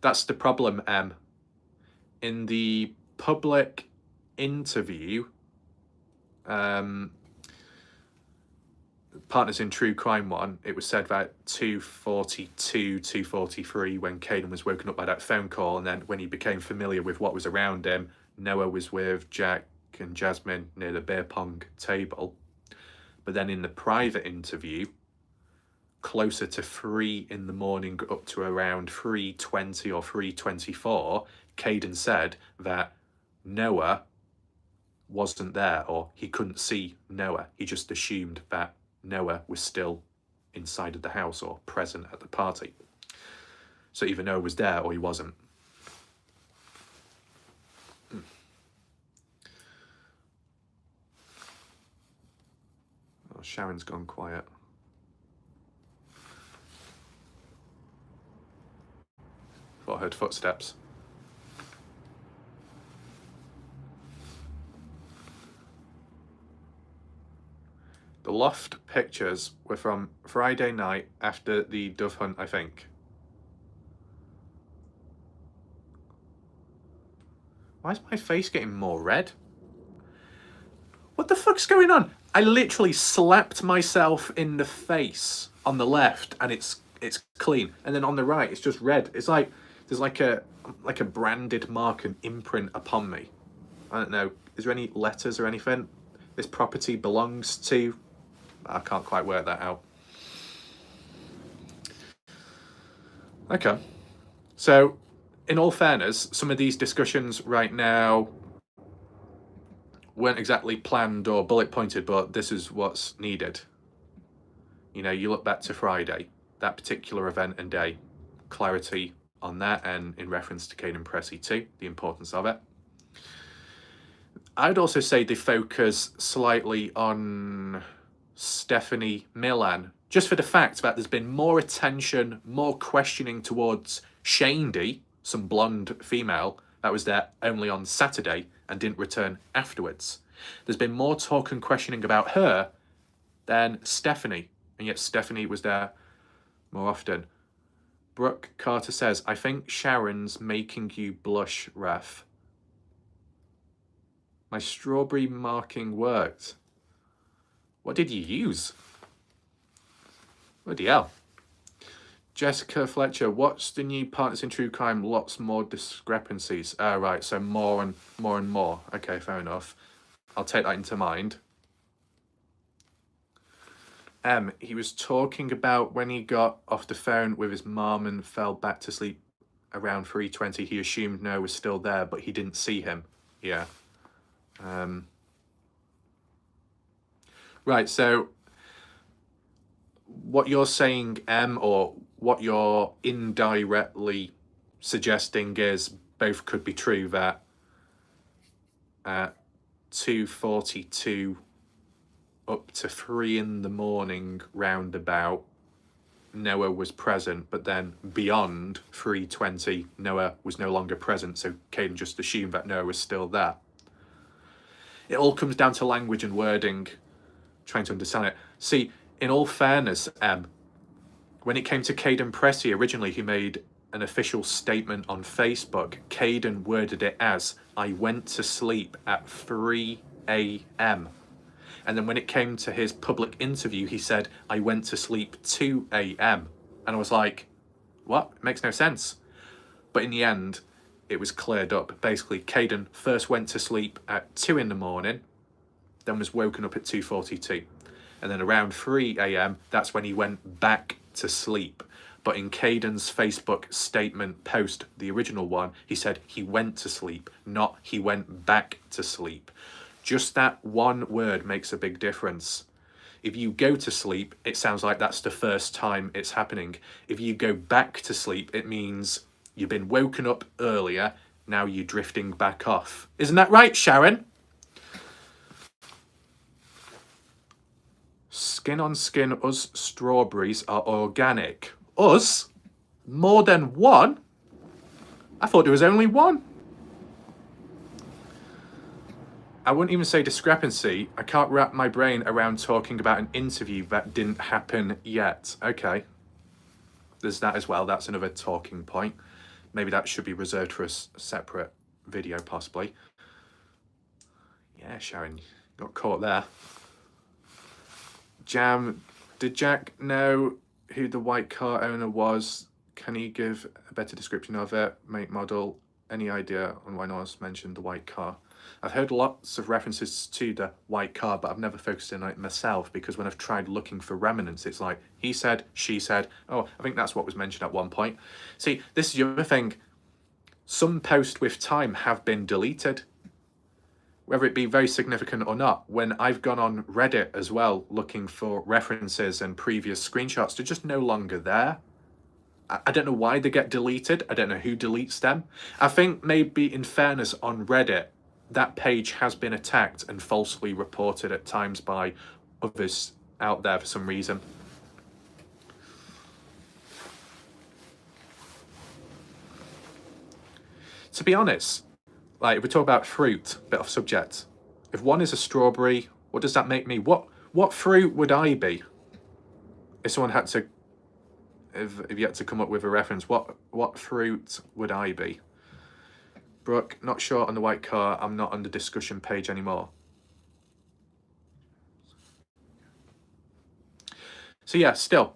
That's the problem, Em. In the public interview, Partners in True Crime one, it was said about 2:42, 2:43 when Kaden was woken up by that phone call, and then when he became familiar with what was around him, Noah was with Jack and Jasmine near the beer pong table. But then in the private interview, closer to 3 in the morning up to around 3:20 or 3:24, Kaden said that Noah wasn't there, or he couldn't see Noah. He just assumed that Noah was still inside of the house or present at the party. So either Noah was there or he wasn't. Oh, Sharon's gone quiet. Thought I heard footsteps. The loft pictures were from Friday night after the dove hunt, I think. Why is my face getting more red? What the fuck's going on? I literally slapped myself in the face on the left and it's clean. And then on the right, it's just red. It's like there's like a branded mark and imprint upon me. I don't know. Is there any letters or anything? This property belongs to... I can't quite work that out. Okay. So, in all fairness, some of these discussions right now weren't exactly planned or bullet pointed, but this is what's needed. You know, you look back to Friday, that particular event and day, clarity on that, and in reference to Kaden Pressy too, the importance of it. I'd also say they focus slightly on Stephanie Milan, just for the fact that there's been more attention, more questioning towards Shandy, some blonde female that was there only on Saturday and didn't return afterwards. There's been more talk and questioning about her than Stephanie, and yet Stephanie was there more often. Brooke Carter says, I think Sharon's making you blush, Ref. My strawberry marking worked. What did you use? Bloody hell. Jessica Fletcher, what's the new Partners in True Crime? Lots more discrepancies. Oh, right, so more and more. Okay, fair enough. I'll take that into mind. He was talking about when he got off the phone with his mom and fell back to sleep around 3:20. He assumed Noah was still there, but he didn't see him. Yeah. Right, so what you're saying, or what you're indirectly suggesting is both could be true, that at 2:42 up to 3 in the morning roundabout, Noah was present, but then beyond 3:20, Noah was no longer present, so Kaden just assumed that Noah was still there. It all comes down to language and wording, trying to understand it. See, in all fairness, when it came to Kaden Pressy, originally he made an official statement on Facebook. Kaden worded it as, I went to sleep at 3 a.m. And then when it came to his public interview, he said, I went to sleep 2 a.m. And I was like, what? It makes no sense. But in the end, it was cleared up. Basically, Kaden first went to sleep at 2 in the morning, then was woken up at 2:42. And then around 3 a.m, that's when he went back to sleep. But in Kaden's Facebook statement post, the original one, he said he went to sleep, not he went back to sleep. Just that one word makes a big difference. If you go to sleep, it sounds like that's the first time it's happening. If you go back to sleep, it means you've been woken up earlier, now you're drifting back off. Isn't that right, Sharon? Skin on skin, us strawberries are organic. Us? More than one? I thought there was only one. I wouldn't even say discrepancy. I can't wrap my brain around talking about an interview that didn't happen yet. Okay. There's that as well. That's another talking point. Maybe that should be reserved for a separate video, possibly. Yeah, Sharon, got caught there. Jam, did Jack know who the white car owner was? Can he give a better description of it? Make, model, any idea on why no one's mentioned the white car? I've heard lots of references to the white car, but I've never focused in on it myself, because when I've tried looking for remnants, it's like, he said, she said, oh, I think that's what was mentioned at one point. See, this is the other thing. Some posts with time have been deleted, whether it be very significant or not. When I've gone on Reddit as well, looking for references and previous screenshots, they're just no longer there. I don't know why they get deleted. I don't know who deletes them. I think maybe in fairness on Reddit, that page has been attacked and falsely reported at times by others out there for some reason. To be honest, like if we talk about fruit, bit off subject, if one is a strawberry, what does that make me? What fruit would I be? If someone had to, if you had to come up with a reference, what fruit would I be? Brooke, not sure on the white car. I'm not on the discussion page anymore. So yeah, still,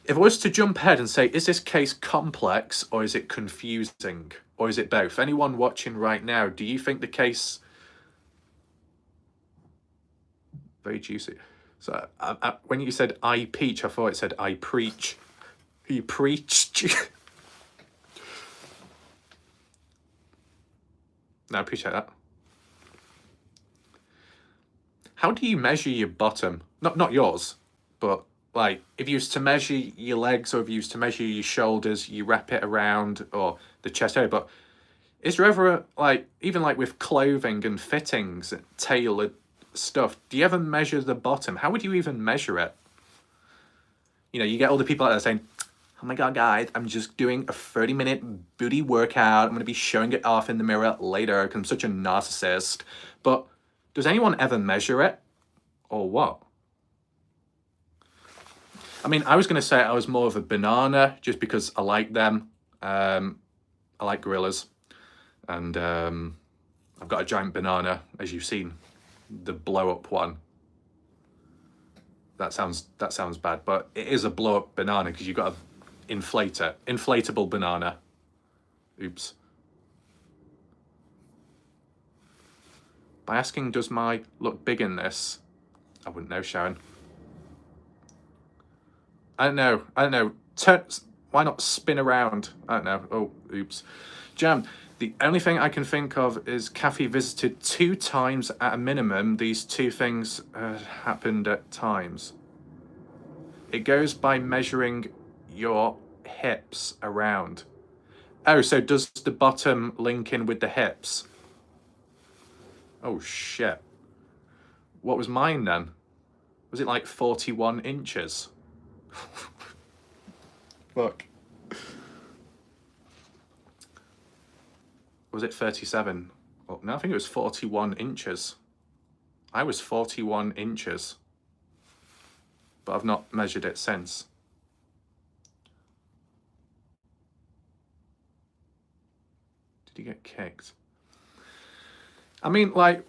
if I was to jump ahead and say, is this case complex or is it confusing or is it both? Anyone watching right now, do you think the case... Very juicy. So when you said I peach, I thought it said I preach. You preached. No, I appreciate that. How do you measure your bottom? Not yours, but like if you used to measure your legs or if you used to measure your shoulders, you wrap it around or the chest area. But is there ever like, even like with clothing and fittings, tailored stuff, do you ever measure the bottom? How would you even measure it? You know, you get all the people out there saying, oh my God, guys, I'm just doing a 30-minute booty workout. I'm going to be showing it off in the mirror later because I'm such a narcissist. But does anyone ever measure it or what? I mean, I was going to say I was more of a banana just because I like them. I like gorillas. And I've got a giant banana, as you've seen, the blow-up one. That sounds bad, but it is a blow-up banana because you've got to inflate it. Inflatable banana. Oops. By asking, does my look big in this? I wouldn't know, Sharon. I don't know. Why not spin around? I don't know. Oh, oops. Jam, the only thing I can think of is Kathy visited 2 times at a minimum. These 2 things happened at times. It goes by measuring your hips around. Oh, so does the bottom link in with the hips? Oh, shit. What was mine then? Was it like 41 inches? Fuck. Was it 37? Oh, no, I think it was 41 inches. I was 41 inches. But I've not measured it since. Did he get kicked? I mean, like,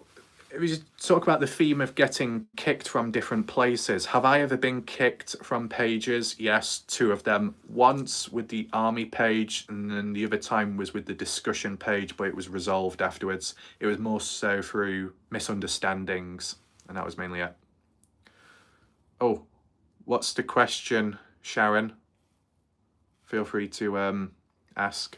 if we just talk about the theme of getting kicked from different places, have I ever been kicked from pages? Yes, 2 of them. Once with the army page, and then the other time was with the discussion page, but it was resolved afterwards. It was more so through misunderstandings, and that was mainly it. Oh, what's the question, Sharon? Feel free to ask.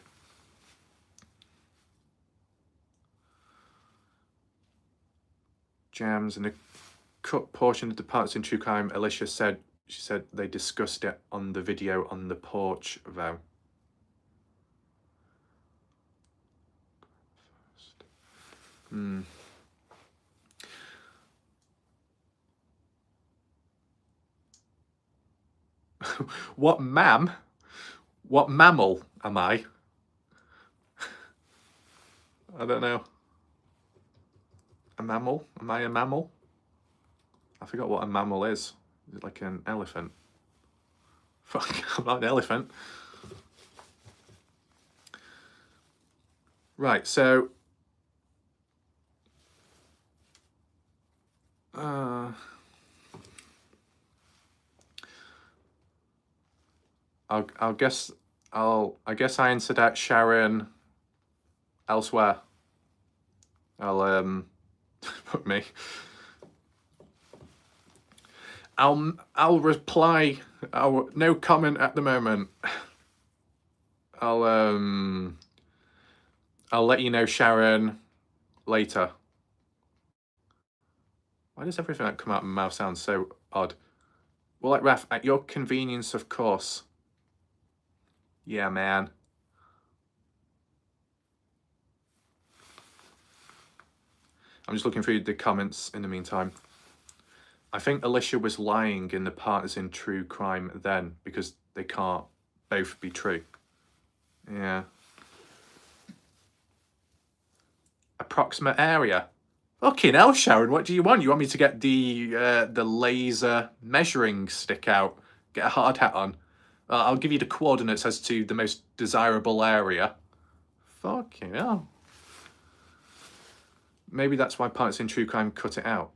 Jams and a cut portion of the parts in True Crime. Alicia said, she said they discussed it on the video on the porch, though. What ma'am? What mammal am I? I don't know. A mammal? Am I a mammal? I forgot what a mammal is. Is it like an elephant? Fuck, I'm not an elephant. Right, so... I guess I answered that, Sharon, elsewhere. Put me. I'll reply. No comment at the moment. I'll let you know, Sharon, later. Why does everything that come out of my mouth sound so odd? Well, like Raf, at your convenience, of course. Yeah, man. I'm just looking through the comments in the meantime. I think Alicia was lying in the partners in True Crime then, because they can't both be true. Yeah. Approximate area. Fucking hell, Sharon, what do you want? You want me to get the laser measuring stick out? Get a hard hat on? I'll give you the coordinates as to the most desirable area. Fucking hell. maybe that's why Partners in True Crime cut it out.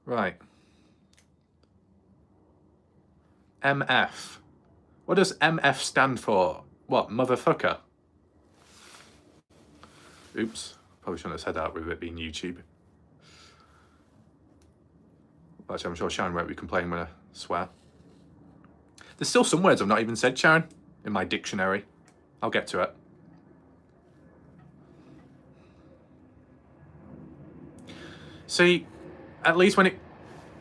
Right. MF. What does MF stand for? What, motherfucker? Oops. Probably shouldn't have said that with it being YouTube. Actually, I'm sure Sharon won't be complaining when I swear. There's still some words I've not even said, Sharon, in my dictionary. I'll get to it. See, at least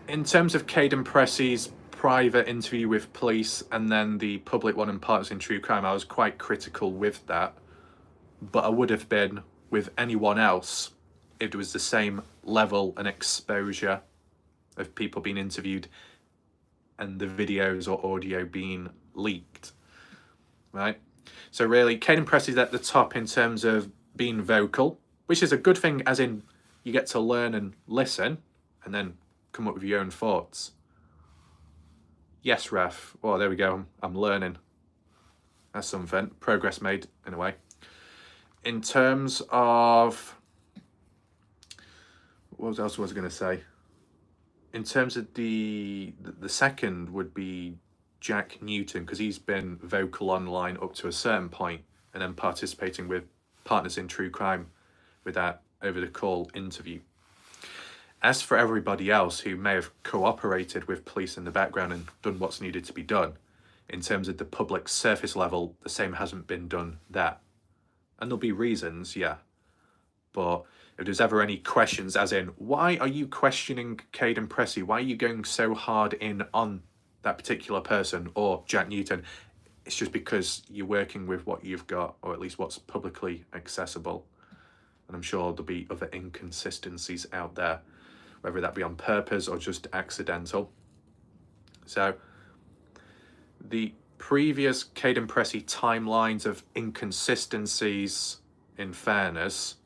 in terms of Kaden Pressy's private interview with police and then the public one in Partners in True Crime, I was quite critical with that. But I would have been with anyone else if it was the same level and exposure of people being interviewed and the videos or audio being leaked, right? So really, Kaden Pressy's at the top in terms of being vocal, which is a good thing, as in you get to learn and listen and then come up with your own thoughts. Yes, ref. Oh, there we go. I'm learning. That's something. Progress made, in a way. In terms of... what else was I going to say? In terms of the second would be Jack Newton, because he's been vocal online up to a certain point and then participating with Partners in True Crime with that over-the-call interview. As for everybody else who may have cooperated with police in the background and done what's needed to be done, in terms of the public surface level, the same hasn't been done there. And there'll be reasons, yeah. But if there's ever any questions, as in, why are you questioning Kaden Pressy? Why are you going so hard in on that particular person or Jack Newton? It's just because you're working with what you've got, or at least what's publicly accessible. And I'm sure there'll be other inconsistencies out there, whether that be on purpose or just accidental. So the previous Kaden Pressy timelines of inconsistencies, in fairness,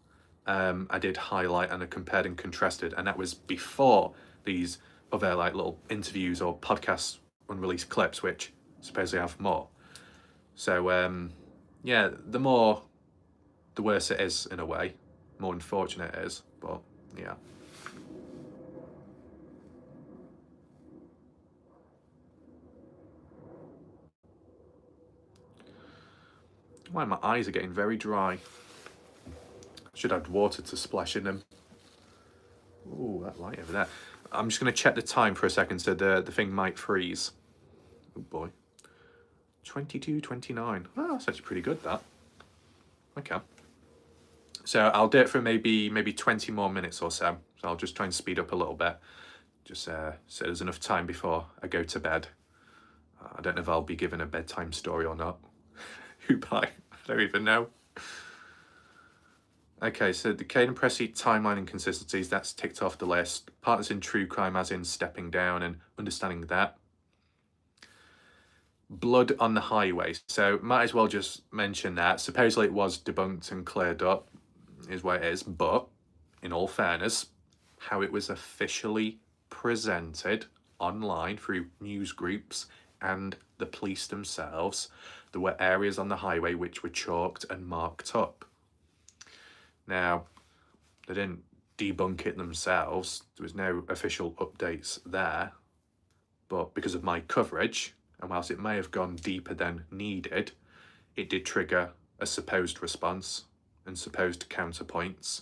I did highlight and I compared and contrasted, and that was before these other like little interviews or podcasts, unreleased clips, which supposedly have more. So yeah, the more, the worse it is in a way, more unfortunate it is, but yeah. Why my eyes are getting very dry. Should add water to splash in them. Ooh, that light over there. I'm just going to check the time for a second so the thing might freeze. Oh boy. 22:29. Oh, that's actually pretty good, that. Okay. So I'll do it for maybe 20 more minutes or so. So I'll just try and speed up a little bit. Just so there's enough time before I go to bed. I don't know if I'll be given a bedtime story or not. Who by? I don't even know. Okay, so the Kaden Pressy timeline inconsistencies, that's ticked off the list. Partners in True Crime, as in stepping down and understanding that. Blood on the highway. So might as well just mention that. Supposedly it was debunked and cleared up, is what it is. But in all fairness, how it was officially presented online through news groups and the police themselves, there were areas on the highway which were chalked and marked up. Now, they didn't debunk it themselves. There was no official updates there. But because of my coverage, and whilst it may have gone deeper than needed, it did trigger a supposed response and supposed counterpoints,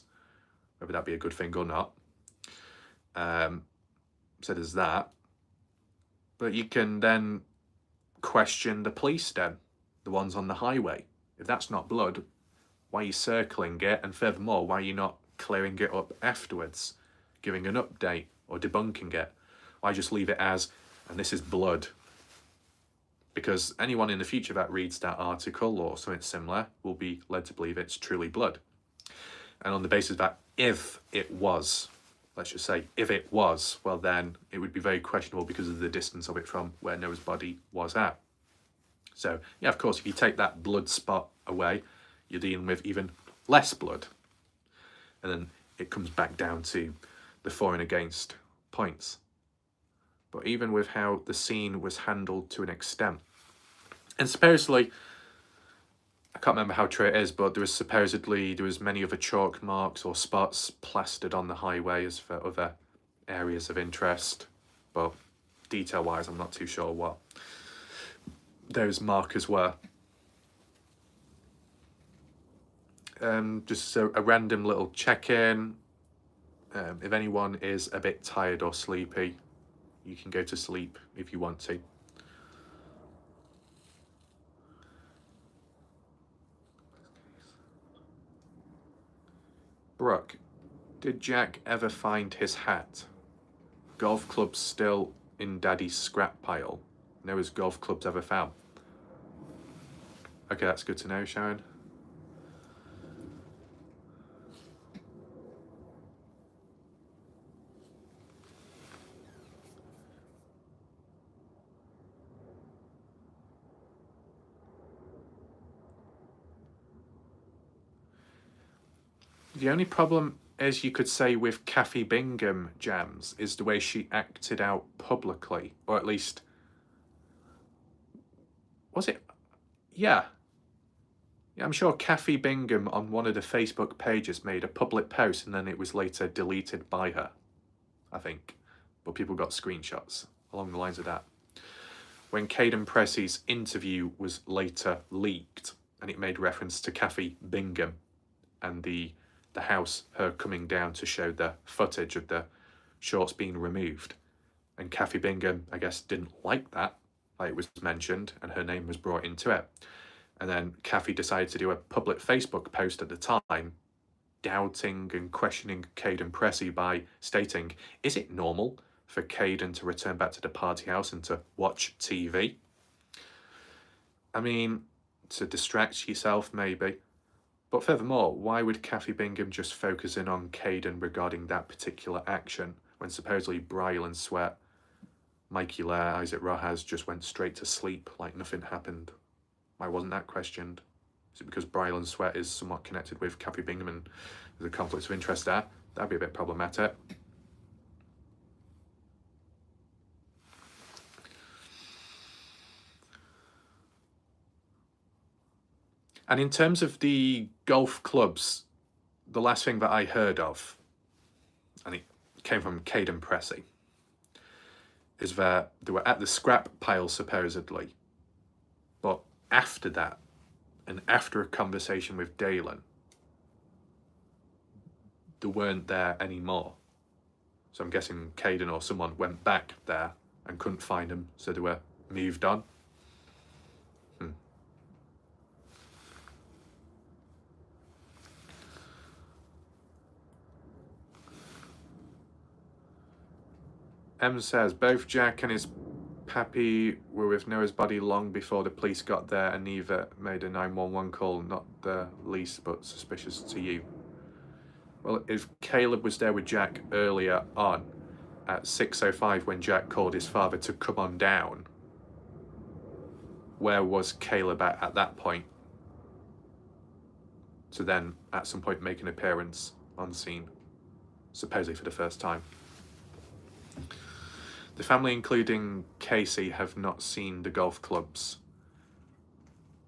whether that be a good thing or not. So there's that. But you can then question the police then, the ones on the highway. If that's not blood, why are you circling it? And furthermore, why are you not clearing it up afterwards, giving an update or debunking it? Why just leave it as, and this is blood? Because anyone in the future that reads that article or something similar will be led to believe it's truly blood. And on the basis that if it was, let's just say, if it was, well then it would be very questionable because of the distance of it from where Noah's body was at. So yeah, of course, if you take that blood spot away, you're dealing with even less blood. And then it comes back down to the for and against points. But even with how the scene was handled to an extent, and supposedly, can't remember how true it is, but there was many other chalk marks or spots plastered on the highway as for other areas of interest, but detail wise I'm not too sure what those markers were. Just a random little check-in. If anyone is a bit tired or sleepy, you can go to sleep if you want to. Brooke, did Jack ever find his hat? Golf clubs still in Daddy's scrap pile. Noah's golf clubs ever found? Okay, that's good to know, Sharon. The only problem, as you could say, with Kathy Bingham Jams is the way she acted out publicly, or at least, was it? Yeah, I'm sure Kathy Bingham on one of the Facebook pages made a public post and then it was later deleted by her, I think. But people got screenshots along the lines of that. When Kaden Pressy's interview was later leaked and it made reference to Kathy Bingham and the house, her coming down to show the footage of the shorts being removed. And Kathy Bingham, I guess, didn't like that, like it was mentioned, and her name was brought into it. And then Kathy decided to do a public Facebook post at the time, doubting and questioning Kaden Pressy by stating, is it normal for Kaden to return back to the party house and to watch TV? I mean, to distract yourself maybe. But furthermore, why would Kathy Bingham just focus in on Kaden regarding that particular action when supposedly Brylan Sweat, Mikey Lair, Isaac Rojas just went straight to sleep like nothing happened? Why wasn't that questioned? Is it because Brylan Sweat is somewhat connected with Kathy Bingham and there's a conflict of interest there? That'd be a bit problematic. And in terms of the golf clubs, the last thing that I heard of, and it came from Kaden Pressy, is that they were at the scrap pile supposedly, but after that, and after a conversation with Dalen, they weren't there anymore. So I'm guessing Kaden or someone went back there and couldn't find them, so they were moved on. M says, both Jack and his pappy were with Noah's body long before the police got there and neither made a 911 call, not the least but suspicious to you. Well, if Caleb was there with Jack earlier on at 6:05 when Jack called his father to come on down, where was Caleb at that point? To then at some point make an appearance on scene, supposedly for the first time. The family, including Casey, have not seen the golf clubs,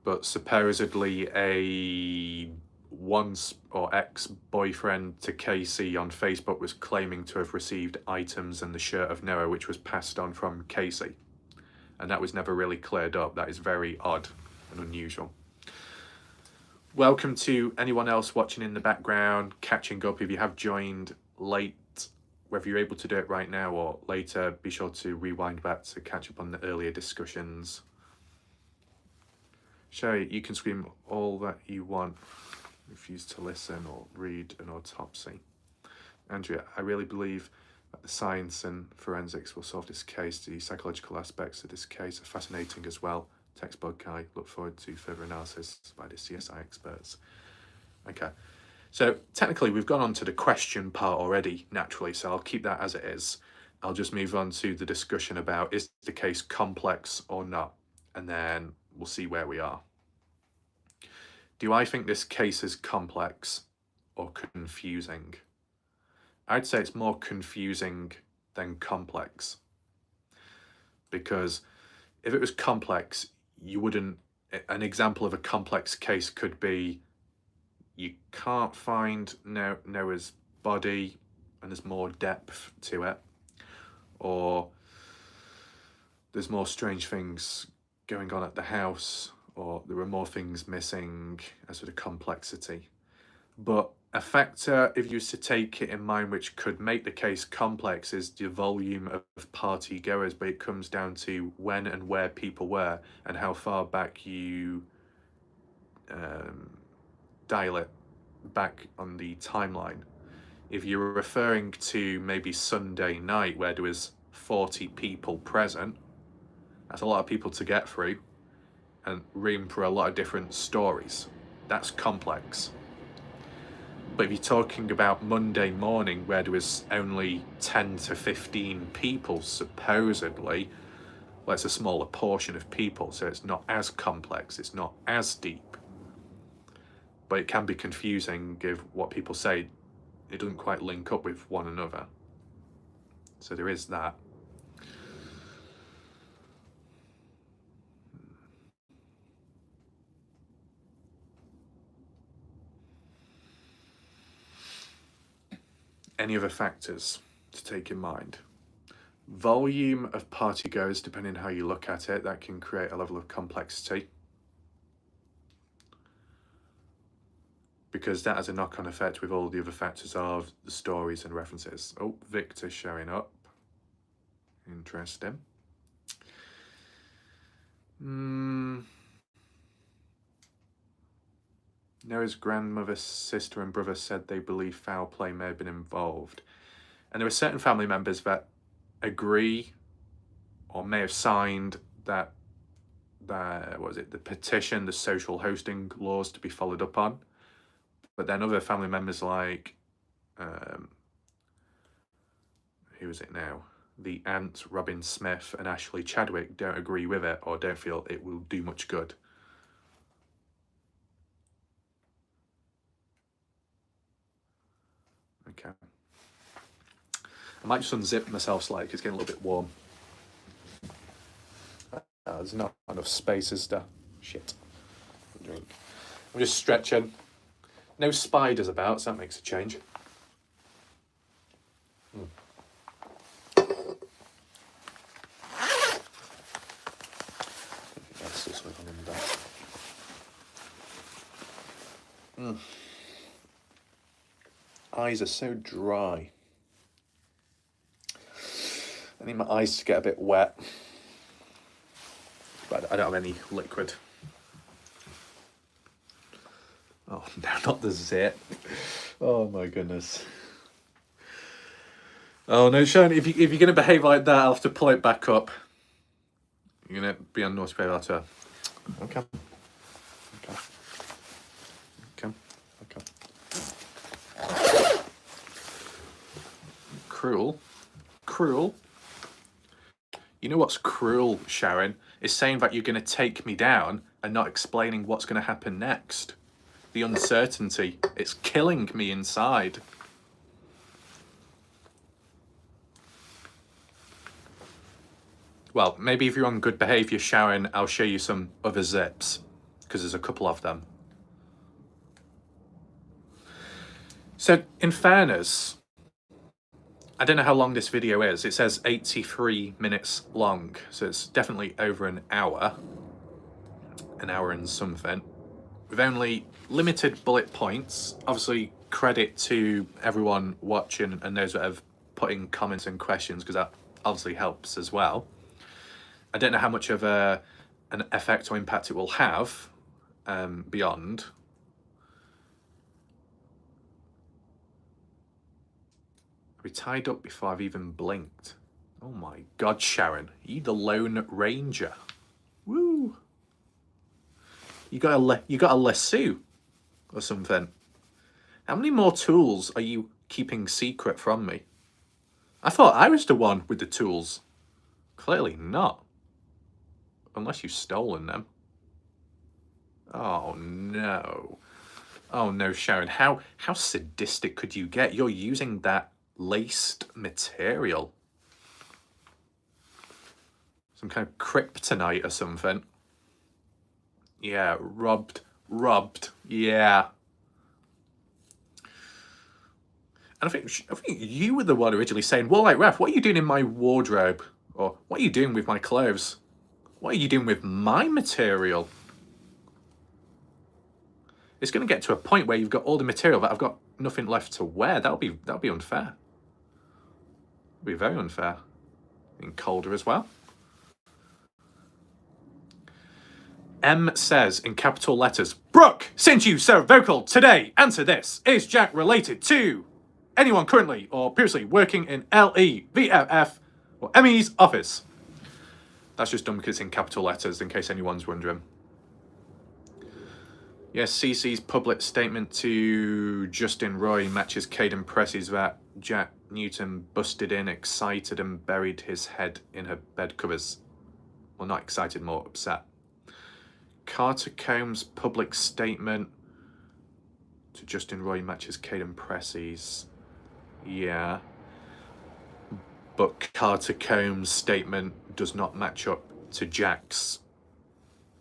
but supposedly a once or ex-boyfriend to Casey on Facebook was claiming to have received items and the shirt of Noah, which was passed on from Casey. And that was never really cleared up. That is very odd and unusual. Welcome to anyone else watching in the background, catching up. If you have joined late, whether you're able to do it right now or later, be sure to rewind back to catch up on the earlier discussions. Sherry, you can scream all that you want, refuse to listen or read an autopsy. Andrea, I really believe that the science and forensics will solve this case. The psychological aspects of this case are fascinating as well. Textbook guy, look forward to further analysis by the CSI experts. Okay. So technically we've gone on to the question part already, naturally, so I'll keep that as it is. I'll just move on to the discussion about is the case complex or not, and then we'll see where we are. Do I think this case is complex or confusing? I'd say it's more confusing than complex, because if it was complex, you wouldn't an example of a complex case could be you can't find Noah's body and there's more depth to it, or there's more strange things going on at the house, or there are more things missing, a sort of complexity. But a factor, if you was to take it in mind, which could make the case complex, is the volume of party goers, but it comes down to when and where people were and how far back you dial it back on the timeline. If you're referring to maybe Sunday night where there was 40 people present, that's a lot of people to get through and room for a lot of different stories. That's complex. But if you're talking about Monday morning where there was only 10 to 15 people supposedly, well, it's a smaller portion of people, so it's not as complex, it's not as deep. But it can be confusing if what people say, it doesn't quite link up with one another. So there is that. Any other factors to take in mind? Volume of partygoers, depending on how you look at it, that can create a level of complexity, because that has a knock-on effect with all the other factors of the stories and references. Oh, Victor's showing up. Interesting. Noah's grandmother, sister and brother said they believe foul play may have been involved. And there are certain family members that agree or may have signed the petition, the social hosting laws to be followed up on. But then other family members like, who is it now? The aunt, Robin Smith and Ashley Chadwick don't agree with it or don't feel it will do much good. Okay. I might just unzip myself slightly, it's getting a little bit warm. There's not enough space, is there? Shit. I'm just stretching. No spiders about, so that makes a change. That's still something on the back. Eyes are so dry. I need my eyes to get a bit wet, but I don't have any liquid. Oh no, not the zit. Oh my goodness. Oh no, Sean, if you're going to behave like that, I'll have to pull it back up. You're going to be on naughty behaviour later. Okay. Cruel. You know what's cruel, Sharon? Is saying that you're going to take me down and not explaining what's going to happen next. The uncertainty, it's killing me inside. Well, maybe if you're on good behaviour, Sharon, I'll show you some other zips, because there's a couple of them. So, in fairness, I don't know how long this video is. It says 83 minutes long, so it's definitely over an hour and something, with only limited bullet points. Obviously, credit to everyone watching and those that have put in comments and questions, because that obviously helps as well. I don't know how much of an effect or impact it will have beyond. We tied up before I've even blinked. Oh my God, Sharon, you the Lone Ranger. Woo! You got a lasso or something. How many more tools are you keeping secret from me? I thought I was the one with the tools. Clearly not. Unless you've stolen them. Oh no. Oh no, Sharon, how sadistic could you get? You're using that laced material. Some kind of kryptonite or something. Yeah, robbed. Yeah. And I think you were the one originally saying, well, like, Ref, what are you doing in my wardrobe? Or what are you doing with my clothes? What are you doing with my material? It's going to get to a point where you've got all the material that I've got nothing left to wear. That'll be unfair. It'll be very unfair. And colder as well. M says in capital letters, Brooke, since you so vocal today, answer this. Is Jack related to anyone currently or previously working in LEVFF or ME's office? That's just done because it's in capital letters, in case anyone's wondering. Yes, CC's public statement to Justin Roy matches Kaden Pressy's that Jack Newton busted in, excited, and buried his head in her bed covers. Well, not excited, more upset. Carter Combs' public statement to Justin Roy matches Kaden Pressy's. Yeah. But Carter Combs' statement does not match up to Jack's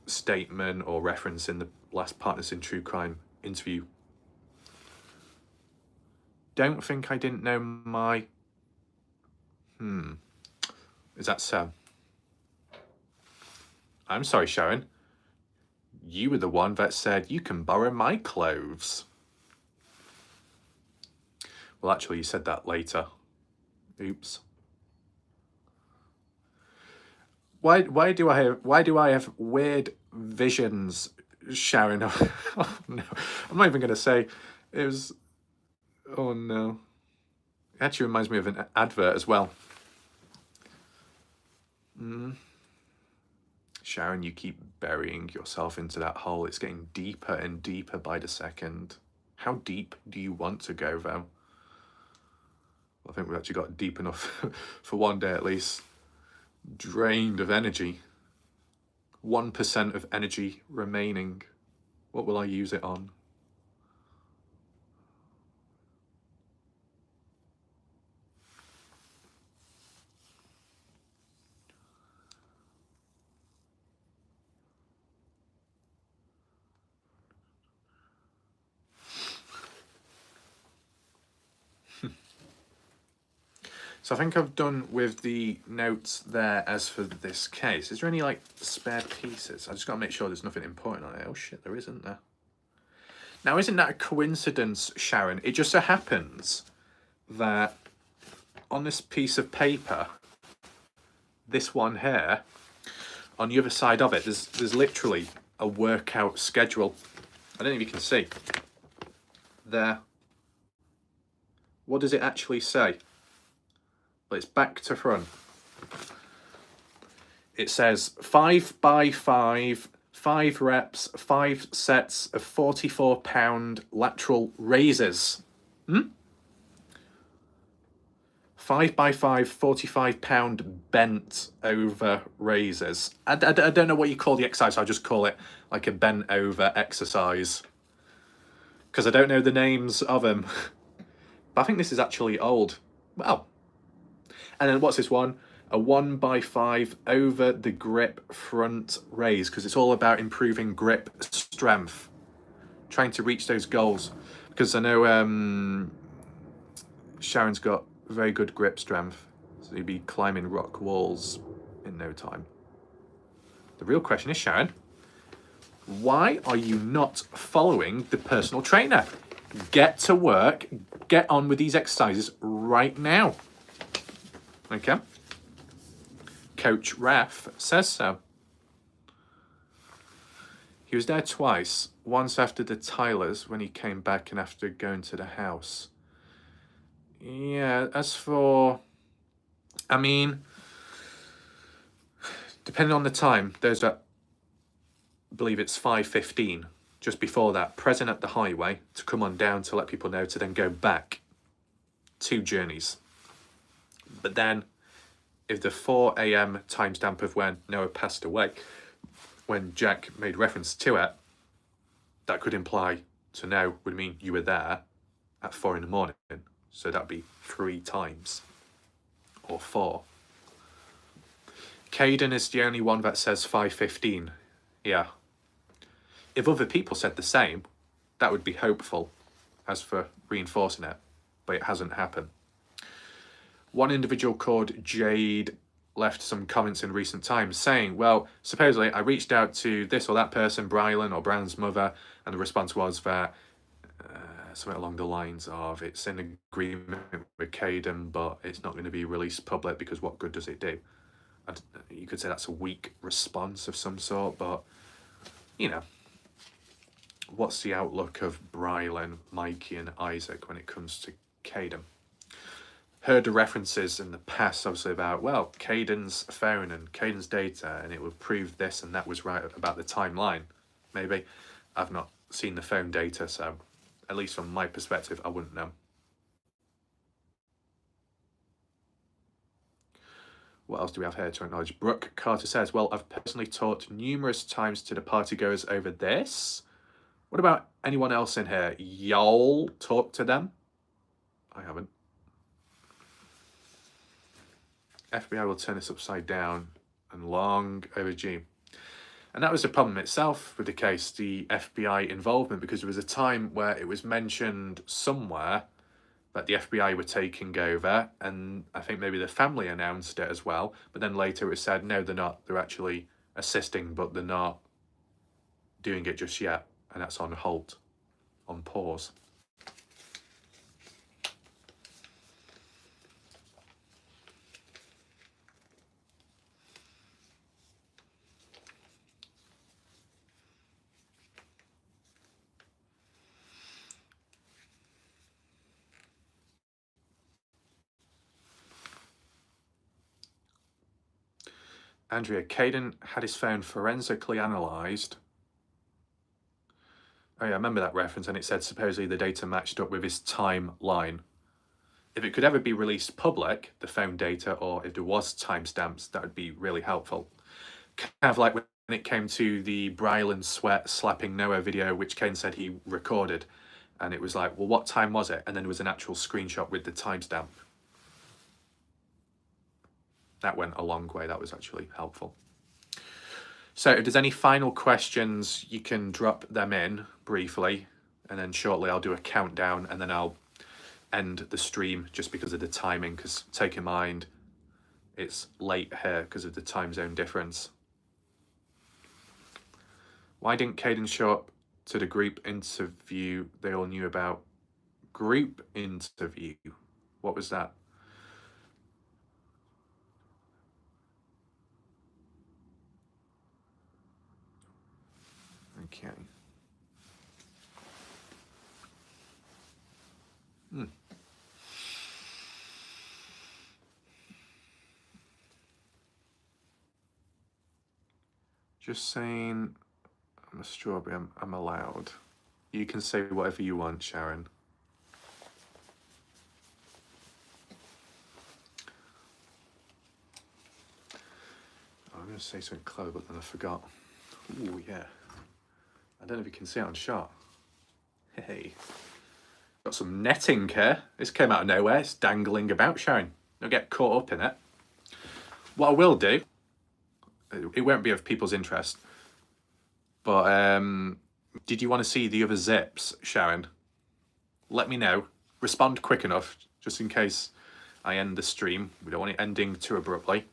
statement or reference in the last Partners in True Crime interview. Don't think I didn't know my... Is that so? I'm sorry, Sharon. You were the one that said you can borrow my clothes. Well, actually, you said that later. Oops. Why do I have weird visions, Sharon? Oh no, I'm not even gonna say. It was. Oh no. It actually reminds me of an advert as well. Sharon, you keep burying yourself into that hole. It's getting deeper and deeper by the second. How deep do you want to go, though? I think we've actually got deep enough for one day at least. Drained of energy. 1% of energy remaining. What will I use it on? So I think I've done with the notes there as for this case. Is there any, like, spare pieces? I just got to make sure there's nothing important on it. Oh, shit, there isn't there. Now, isn't that a coincidence, Sharon? It just so happens that on this piece of paper, this one here, on the other side of it, there's literally a workout schedule. I don't know if you can see. There. What does it actually say? Well, it's back to front. It says 5 by 5, 5 reps, 5 sets of 44-pound lateral raises. 5 by 5, 45-pound bent over raises. I don't know what you call the exercise, so I'll just call it like a bent over exercise. Because I don't know the names of them. But I think this is actually old. Well. And then what's this one? A 1 by 5 over the grip front raise, because it's all about improving grip strength. Trying to reach those goals. Because I know Sharon's got very good grip strength. So you'd be climbing rock walls in no time. The real question is, Sharon, why are you not following the personal trainer? Get to work, get on with these exercises right now. Okay? Coach Ref says so. He was there twice, once after the Tylers when he came back and after going to the house. Yeah, as for... I mean, depending on the time, there's that, I believe it's 5:15, just before that, present at the highway to come on down to let people know to then go back. 2 journeys. But then, if the 4 a.m. timestamp of when Noah passed away, when Jack made reference to it, that could imply to know would mean you were there at 4 in the morning. So that'd be 3 times. Or 4. Kaden is the only one that says 5:15. Yeah. If other people said the same, that would be hopeful as for reinforcing it, but it hasn't happened. One individual called Jade left some comments in recent times saying, well, supposedly I reached out to this or that person, Brylan or Brown's mother, and the response was that something along the lines of it's in agreement with Kaden, but it's not going to be released public because what good does it do? And you could say that's a weak response of some sort, but, you know, what's the outlook of Brylan, Mikey and Isaac when it comes to Kaden? Heard the references in the past, obviously, about, well, Caden's phone and Caden's data, and it would prove this and that was right about the timeline. Maybe. I've not seen the phone data, so at least from my perspective, I wouldn't know. What else do we have here to acknowledge? Brooke Carter says, well, I've personally talked numerous times to the partygoers over this. What about anyone else in here? Y'all talk to them? I haven't. FBI will turn this upside down and long overdue. And that was the problem itself with the case, the FBI involvement, because there was a time where it was mentioned somewhere that the FBI were taking over, and I think maybe the family announced it as well, but then later it was said, no, they're not. They're actually assisting, but they're not doing it just yet, and that's on hold, on pause. Andrea, Kaden had his phone forensically analysed. Oh yeah, I remember that reference, and it said supposedly the data matched up with his timeline. If it could ever be released public, the phone data, or if there was timestamps, that would be really helpful. Kind of like when it came to the Brylan Sweat slapping Noah video, which Kaden said he recorded, and it was like, well, what time was it? And then there was an actual screenshot with the timestamp. That went a long way. That was actually helpful. So if there's any final questions, you can drop them in briefly, and then shortly I'll do a countdown, and then I'll end the stream just because of the timing, because take in mind it's late here because of the time zone difference. Why didn't Kaden show up to the group interview they all knew about? Group interview? What was that? Okay. Just saying, I'm a strawberry, I'm allowed. You can say whatever you want, Sharon. I'm going to say something clever, but then I forgot. Ooh, yeah. I don't know if you can see it on shot. Hey. Got some netting here. This came out of nowhere. It's dangling about, Sharon. Don't get caught up in it. What I will do, it won't be of people's interest, but did you want to see the other zips, Sharon? Let me know. Respond quick enough, just in case I end the stream. We don't want it ending too abruptly.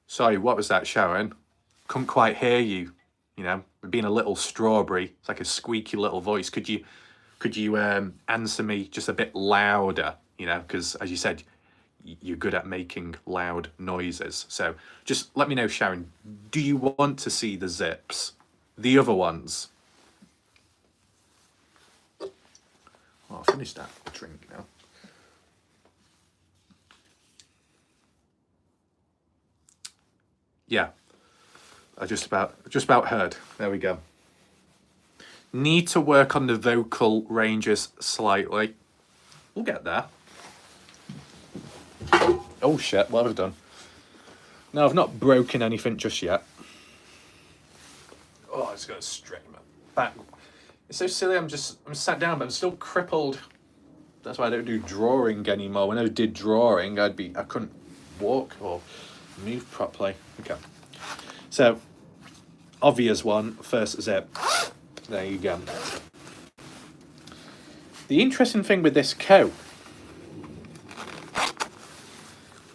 Sorry, what was that, Sharon? Couldn't quite hear you. You know, being a little strawberry. It's like a squeaky little voice. Could you answer me just a bit louder? You know, because as you said, you're good at making loud noises. So just let me know, Sharon. Do you want to see the zips, the other ones? Well, I'll finish that drink now. Yeah, I just about heard. There we go. Need to work on the vocal ranges slightly. We'll get there. Oh shit, what have I done? No, I've not broken anything just yet. Oh, I just got to straighten my back. It's so silly, I'm sat down, but I'm still crippled That's why I don't do drawing anymore. When I did drawing, I couldn't walk or move properly. Okay. So, obvious one, first zip. There you go. The interesting thing with this coat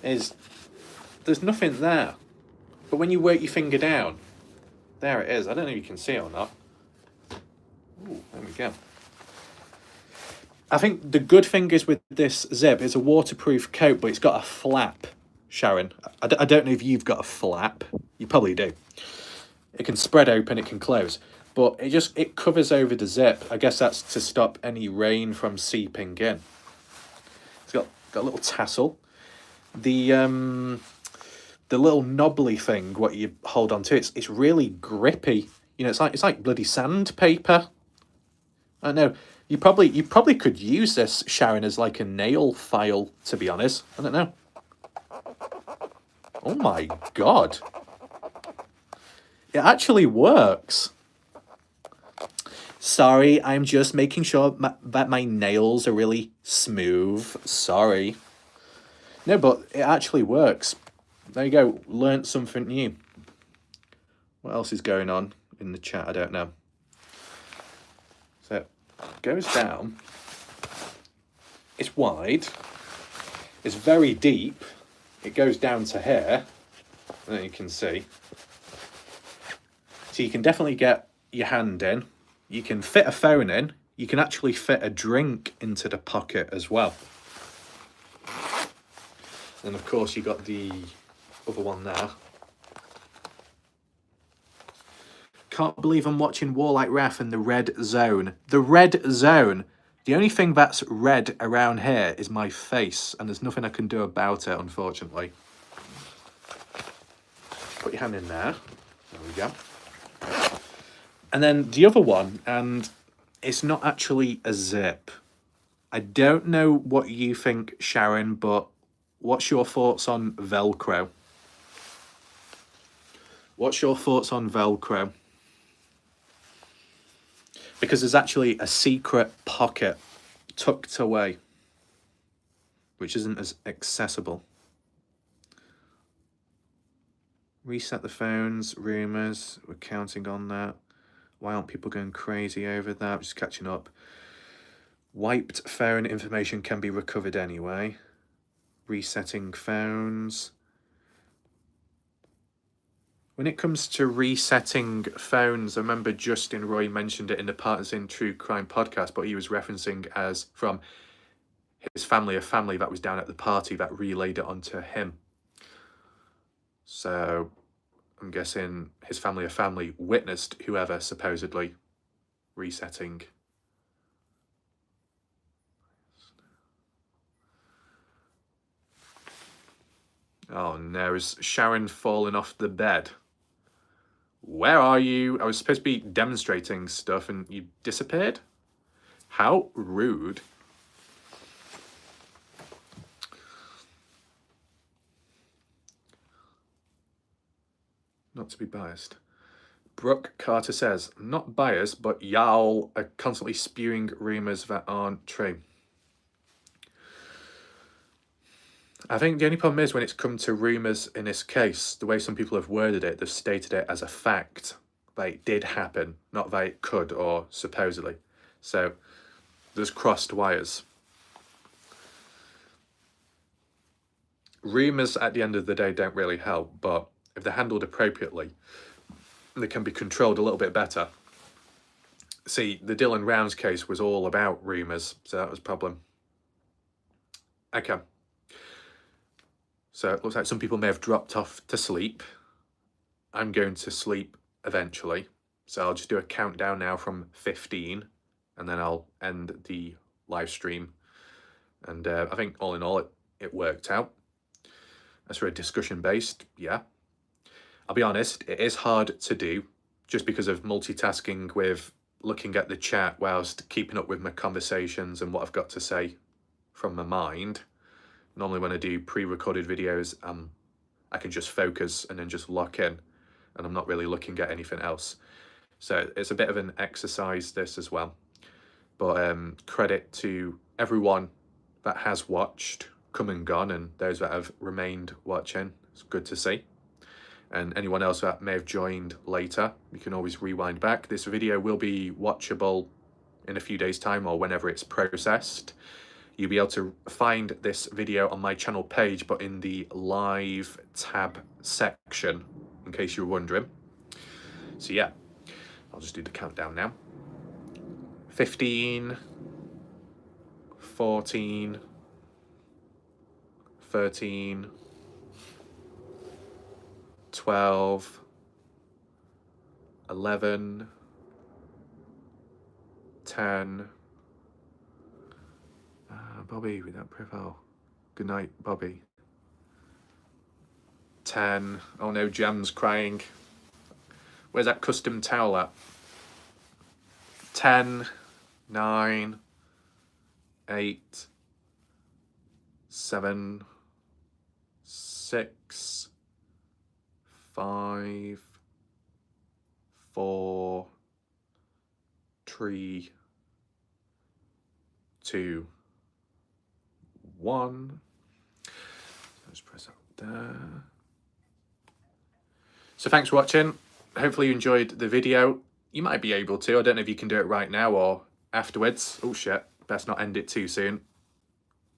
is there's nothing there. But when you work your finger down, there it is. I don't know if you can see it or not. Ooh, there we go. I think the good thing is with this zip, it's a waterproof coat, but it's got a flap, Sharon. I don't know if you've got a flap. You probably do. It can spread open, it can close. But it covers over the zip. I guess that's to stop any rain from seeping in. It's got a little tassel. The little knobbly thing, what you hold on to, it's really grippy. You know, it's like bloody sandpaper. I don't know. You probably could use this, Sharon, as like a nail file, to be honest. I don't know. Oh my God. It actually works. Sorry, I'm just making sure that my nails are really smooth. Sorry. No, but it actually works. There you go. Learned something new. What else is going on in the chat? I don't know. So, it goes down. It's wide. It's very deep. It goes down to here. And you can see. So you can definitely get your hand in. You can fit a phone in. You can actually fit a drink into the pocket as well. And of course you got the other one there. Can't believe I'm watching Warlike Ref in the red zone. The red zone. The only thing that's red around here is my face, and there's nothing I can do about it, unfortunately. Put your hand in there. There we go. And then the other one, and it's not actually a zip. I don't know what you think, Sharon, but what's your thoughts on Velcro? What's your thoughts on Velcro? Because there's actually a secret pocket tucked away, which isn't as accessible. Reset the phones, rumours, we're counting on that. Why aren't people going crazy over that? Just catching up. Wiped phone information can be recovered anyway. Resetting phones. When it comes to resetting phones, I remember Justin Roy mentioned it in the Partisan True Crime podcast, but he was referencing as from his family, a family that was down at the party that relayed it onto him. So I'm guessing his family, a family witnessed whoever supposedly resetting. Oh no, is Sharon falling off the bed? Where are you? I was supposed to be demonstrating stuff and you disappeared? How rude. Not to be biased. Brooke Carter says, not biased, but y'all are constantly spewing rumours that aren't true. I think the only problem is when it's come to rumours in this case, the way some people have worded it, they've stated it as a fact that it did happen, not that it could or supposedly. So there's crossed wires. Rumours at the end of the day don't really help, but if they're handled appropriately, they can be controlled a little bit better. See, the Dylan Rounds case was all about rumours, so that was a problem. Okay. So it looks like some people may have dropped off to sleep. I'm going to sleep eventually. So I'll just do a countdown now from 15 and then I'll end the live stream. And I think all in all, it worked out. As for a discussion based, yeah. I'll be honest, it is hard to do just because of multitasking with looking at the chat whilst keeping up with my conversations and what I've got to say from my mind. Normally when I do pre-recorded videos, I can just focus and then just lock in and I'm not really looking at anything else. So it's a bit of an exercise this as well. But credit to everyone that has watched, come and gone, and those that have remained watching. It's good to see. And anyone else that may have joined later, you can always rewind back. This video will be watchable in a few days' time or whenever it's processed. You'll be able to find this video on my channel page, but in the live tab section, in case you're wondering. So yeah, I'll just do the countdown now. 15, 14, 13, 12, 11, 10. Bobby with that profile. Good night, Bobby. 10. Oh no, Jam's crying. Where's that custom towel at? 10, 9, 8, 7, 6, 5, 4, 3, 2, 1. Let's press that there. So thanks for watching. Hopefully you enjoyed the video. You might be able to. I don't know if you can do it right now or afterwards. Oh shit, best not end it too soon.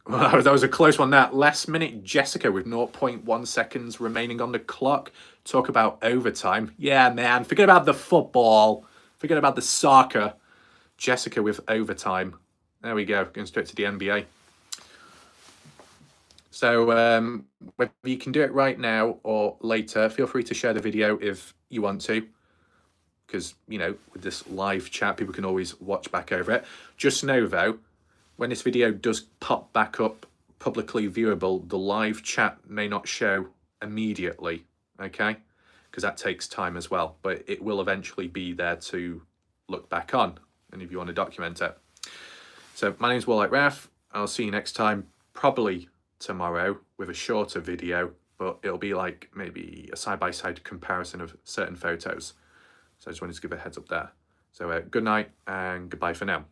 That was a close one, that. Last minute Jessica with 0.1 seconds remaining on the clock. Talk about overtime. Yeah, man, forget about the football. Forget about the soccer. Jessica with overtime. There we go, going straight to the NBA. So whether you can do it right now or later, feel free to share the video if you want to. Because, you know, with this live chat, people can always watch back over it. Just know, though, when this video does pop back up publicly viewable, the live chat may not show immediately, okay? Because that takes time as well. But it will eventually be there to look back on, and if you want to document it. So my name's Warlike Raf. I'll see you next time, probably tomorrow, with a shorter video, but it'll be like maybe a side-by-side comparison of certain photos. So I just wanted to give a heads up there. So good night and goodbye for now.